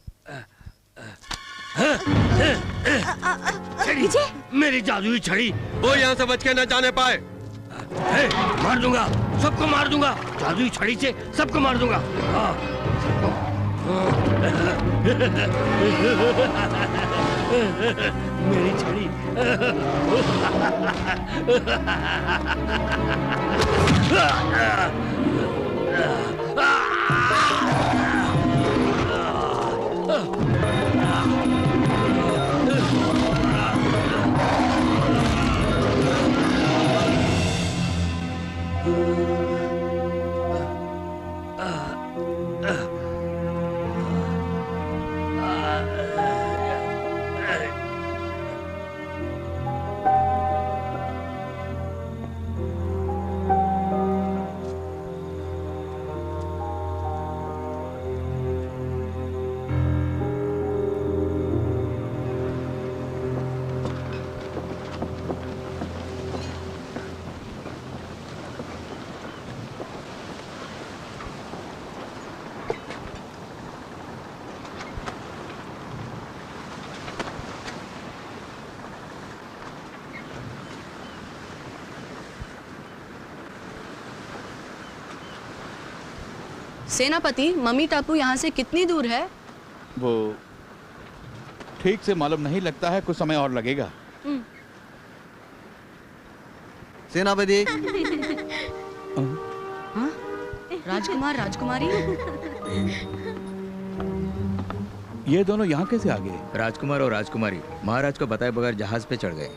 छड़ी, मेरी जादुई छड़ी। वो यहाँ से बच के न जाने पाए। मार दूंगा, सबको मार दूंगा। जादुई छड़ी से सबको मार दूंगा। मेरी छड़ी। सेनापति, मम्मी टापू यहाँ से कितनी दूर है? वो ठीक से मालूम नहीं लगता है, कुछ समय और लगेगा। सेनापति। हाँ? राजकुमार, राजकुमारी। ये दोनों यहाँ कैसे आ गए? राजकुमार और राजकुमारी महाराज को बताए बगैर जहाज पे चढ़ गए।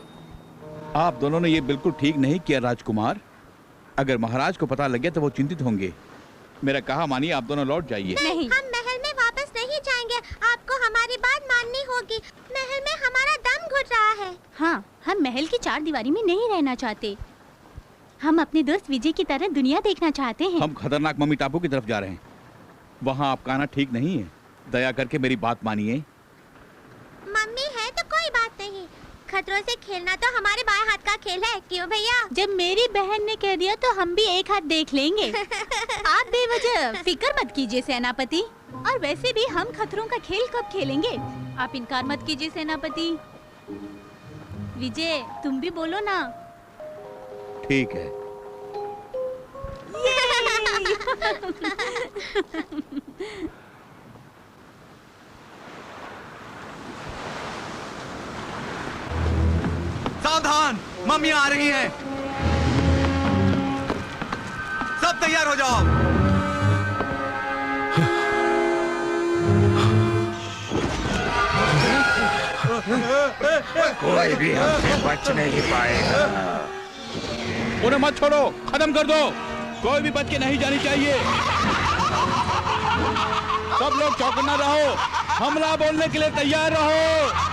आप दोनों ने ये बिल्कुल ठीक नहीं किया राजकुमार। अगर महाराज को पता लग गया तो वो चिंतित होंगे। मेरा कहा मानिए, आप दोनों लौट जाइए। नहीं, हम महल में वापस नहीं जाएंगे। आपको हमारी बात माननी होगी। महल में हमारा दम घुट रहा है। हाँ, हम महल की चार दीवारी में नहीं रहना चाहते। हम अपने दोस्त विजय की तरह दुनिया देखना चाहते हैं। हम खतरनाक मम्मी टापू की तरफ जा रहे हैं। वहाँ आपका आना ठीक नहीं है। दया करके मेरी बात मानिए। मम्मी है तो कोई बात नहीं। खतरों से खेलना तो हमारे बाएं हाथ का खेल है, क्यों भैया? जब मेरी बहन ने कह दिया तो हम भी एक हाथ देख लेंगे। आप बेवजह फिक्र मत कीजिए सेनापति। और वैसे भी हम खतरों का खेल कब खेलेंगे? आप इनकार मत कीजिए सेनापति। विजय, तुम भी बोलो ना। ठीक है। सावधान, मम्मी आ रही हैं। सब तैयार हो जाओ। कोई भी हमसे बच नहीं पाएगा। उन्हें मत छोड़ो, खत्म कर दो। कोई भी बच के नहीं जानी चाहिए। सब लोग चौकन्ना रहो, हमला बोलने के लिए तैयार रहो।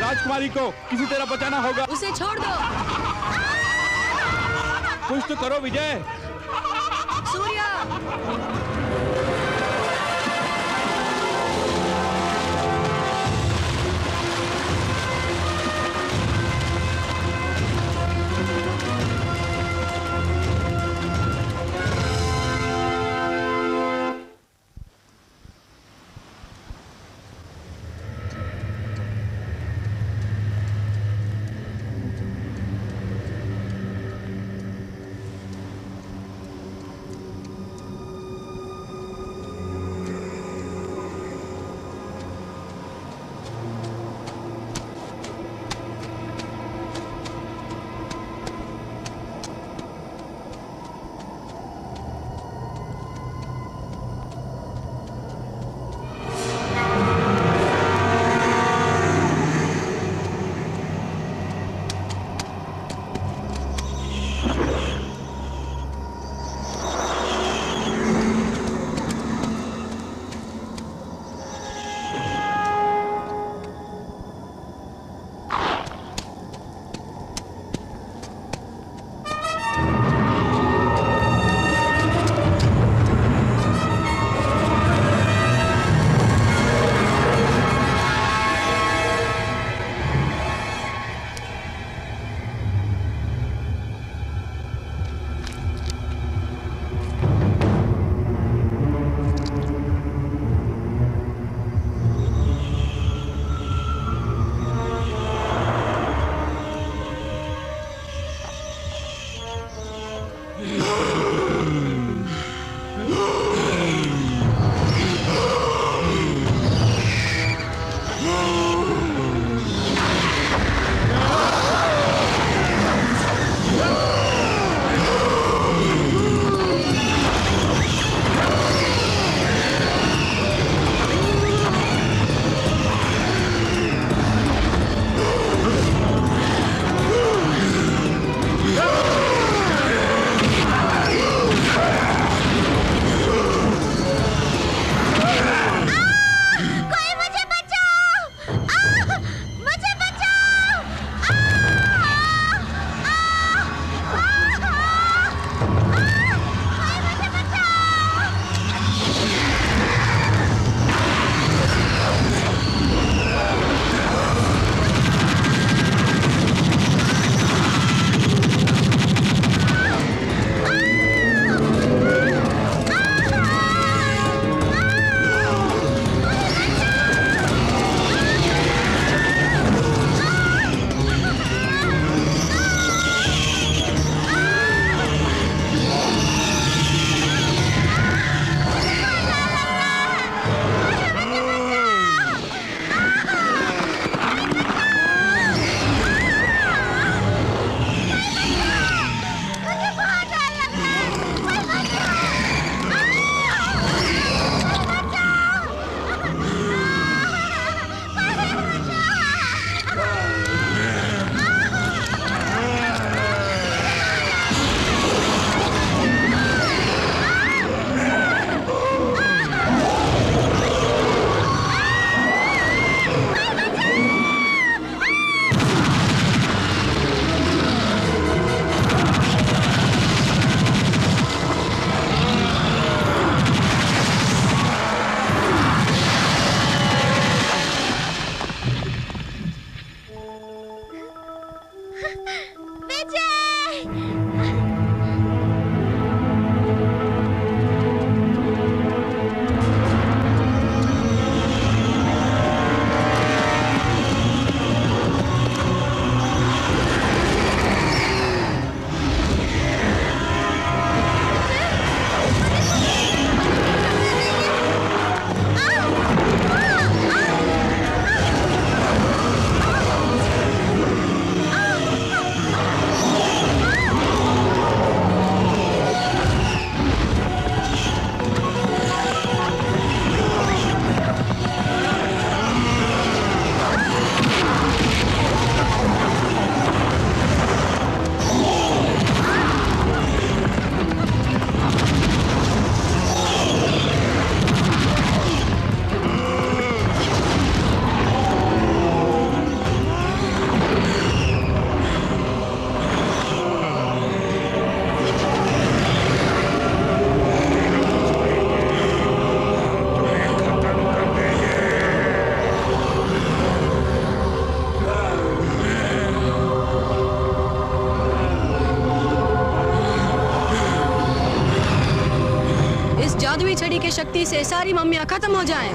राजकुमारी को किसी तरह बचाना होगा। उसे छोड़ दो। कुछ तो करो विजय। सूर्या। छड़ी के शक्ति से सारी मम्मियाँ खत्म हो जाएं।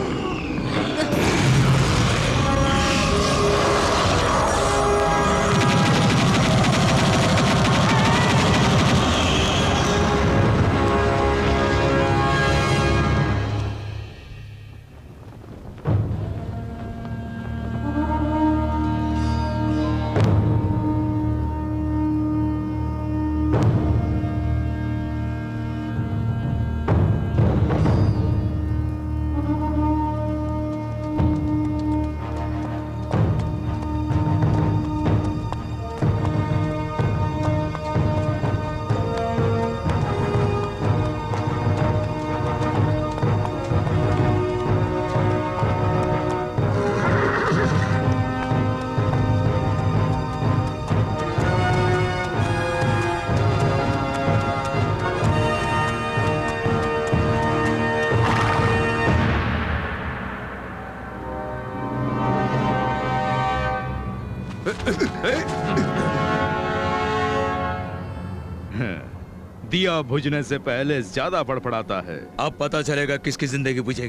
दिया बुझने से पहले ज्यादा फड़फड़ाता है। अब पता चलेगा किसकी जिंदगी बुझेगी।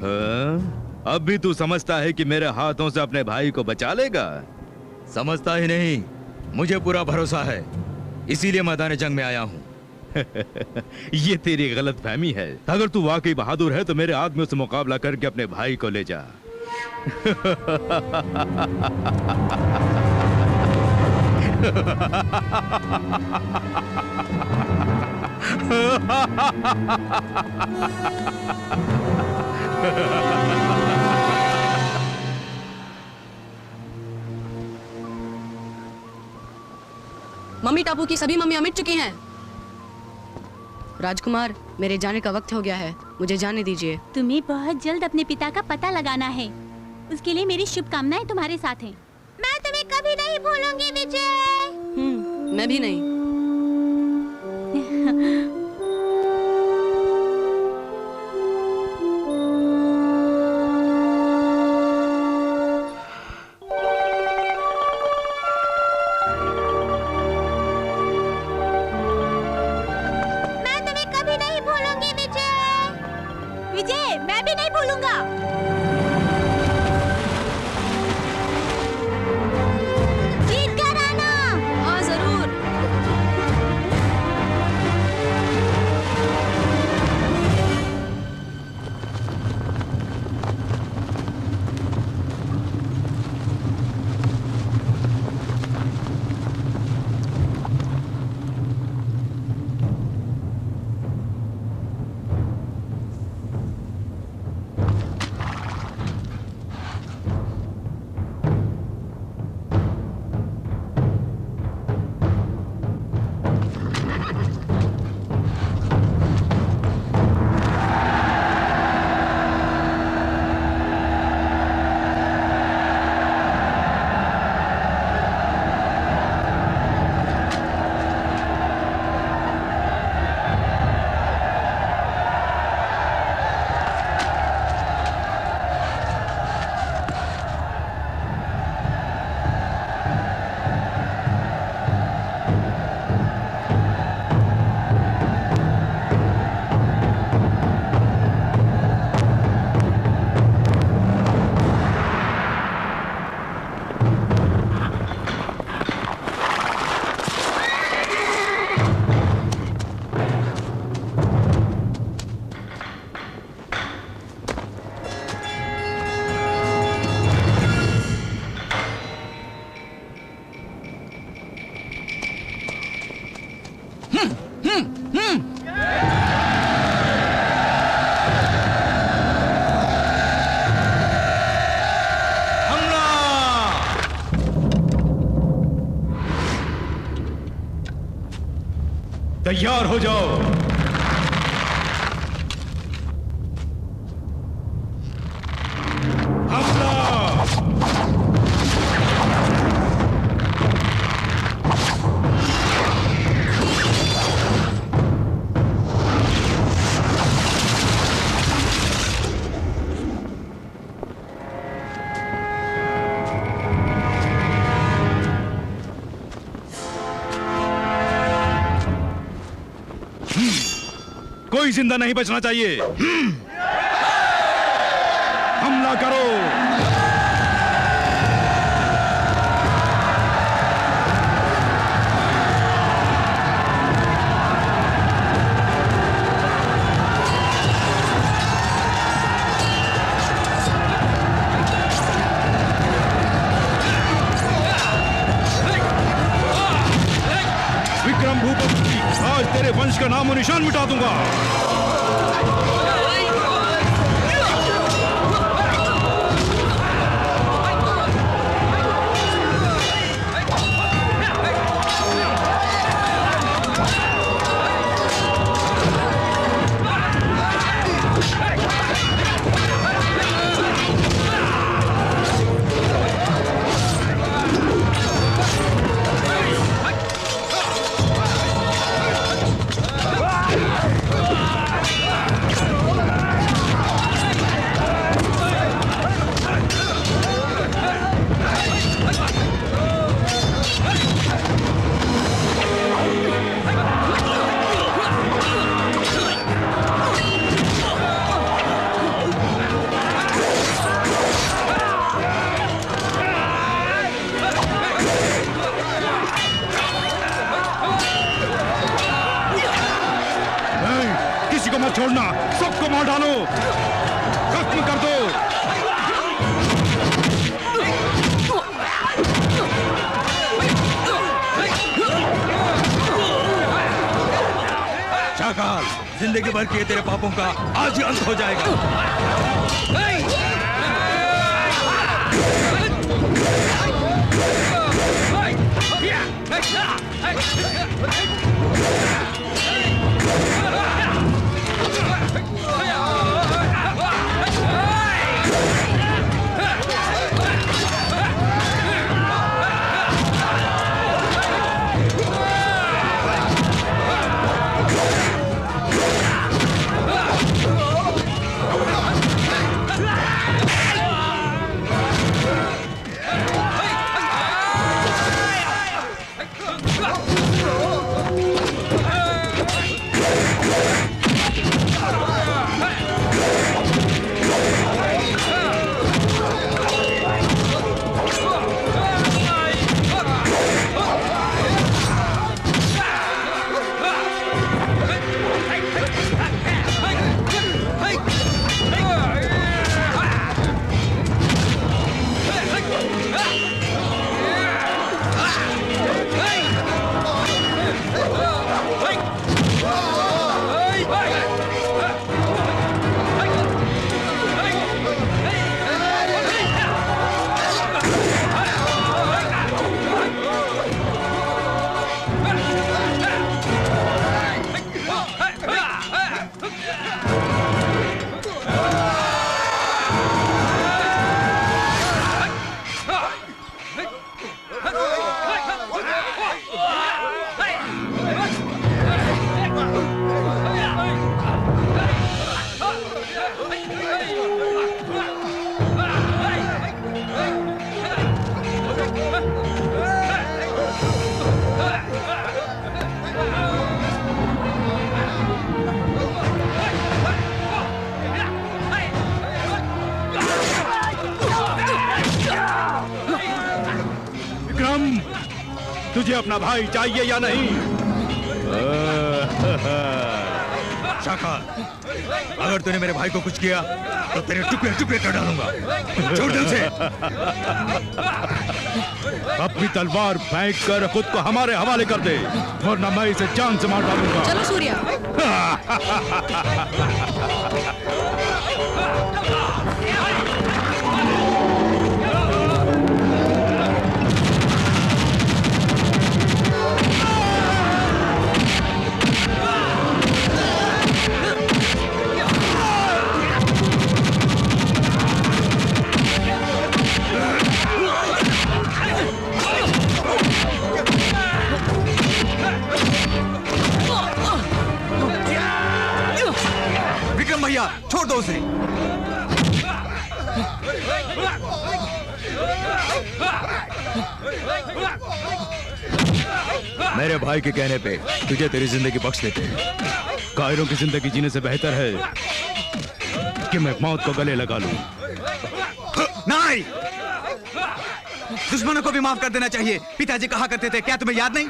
अब भी तू समझता है कि मेरे हाथों से अपने भाई को बचा लेगा? समझता ही नहीं, मुझे पूरा भरोसा है, इसीलिए मैदान जंग में आया हूँ। ये तेरी गलत फहमी है। अगर तू वाकई बहादुर है तो मेरे आदमियों से मुकाबला करके अपने भाई को ले जा। मम्मी टापू की सभी मम्मियाँ मिट चुकी हैं। राजकुमार, मेरे जाने का वक्त हो गया है, मुझे जाने दीजिए। तुम्हें बहुत जल्द अपने पिता का पता लगाना है, उसके लिए मेरी शुभकामनाएं तुम्हारे साथ हैं। मैं तुम्हें कभी नहीं भूलूंगी विजय। मैं भी नहीं। विजय, मैं भी नहीं भूलूंगा। जीत कर आना। हाँ जरूर। तैयार हो जाओ। कोई जिंदा नहीं बचना चाहिए। तेरे वंश का नामो निशान मिटा दूंगा। छोड़ना, सबको मार डालो, खत्म कर दो। शाकाल, जिंदगी भर किए तेरे पापों का आज ही अंत हो जाएगा। तुझे अपना भाई चाहिए या नहीं? शाकाल, अगर तूने मेरे भाई को कुछ किया तो तेरे टुकड़े टुकड़े कर डालूंगा। छोड़ दे उसे। अपनी तलवार फेंक कर खुद को हमारे हवाले कर दे, वरना मैं इसे जान से मार डालूंगा। चलो सूर्या। भैया छोड़ दो उसे। मेरे भाई के कहने पे तुझे तेरी जिंदगी बख्श देते हैं। कायरों की जिंदगी जीने से बेहतर है कि मैं मौत को गले लगा लूं। नहीं, दुश्मनों को भी माफ कर देना चाहिए। पिताजी कहा करते थे, क्या तुम्हें याद नहीं?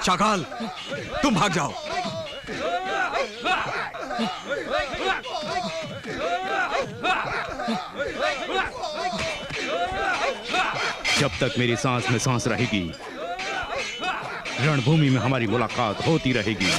शाकाल, तुम भाग जाओ। तक मेरी सांस में सांस रहेगी, रणभूमि में हमारी मुलाकात होती रहेगी।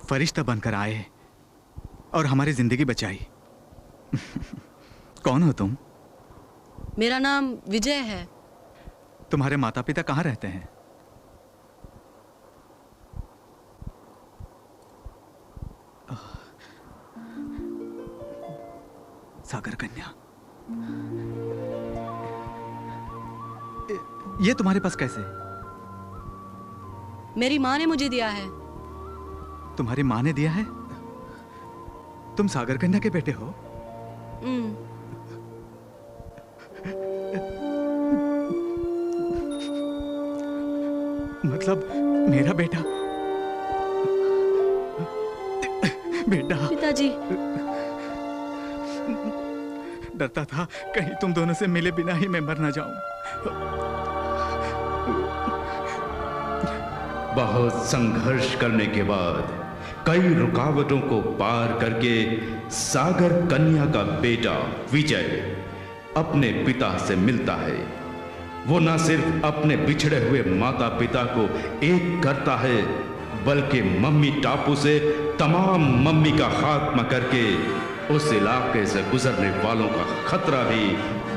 फरिश्ता बनकर आए और हमारी जिंदगी बचाई। कौन हो तुम? मेरा नाम विजय है। तुम्हारे माता पिता कहाँ रहते हैं? सागर कन्या, ये तुम्हारे पास कैसे? मेरी माँ ने मुझे दिया है। तुम्हारी माँ ने दिया है? तुम सागर कन्या के बेटे हो? मतलब मेरा बेटा? बेटा पिताजी, डरता था कहीं तुम दोनों से मिले बिना ही मैं मर ना जाऊं। बहुत संघर्ष करने के बाद, कई रुकावटों को पार करके सागर कन्या का बेटा विजय अपने पिता से मिलता है। वो न सिर्फ अपने बिछड़े हुए माता पिता को एक करता है, बल्कि मम्मी टापू से तमाम मम्मी का खात्मा करके उस इलाके से गुजरने वालों का खतरा भी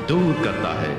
दूर करता है।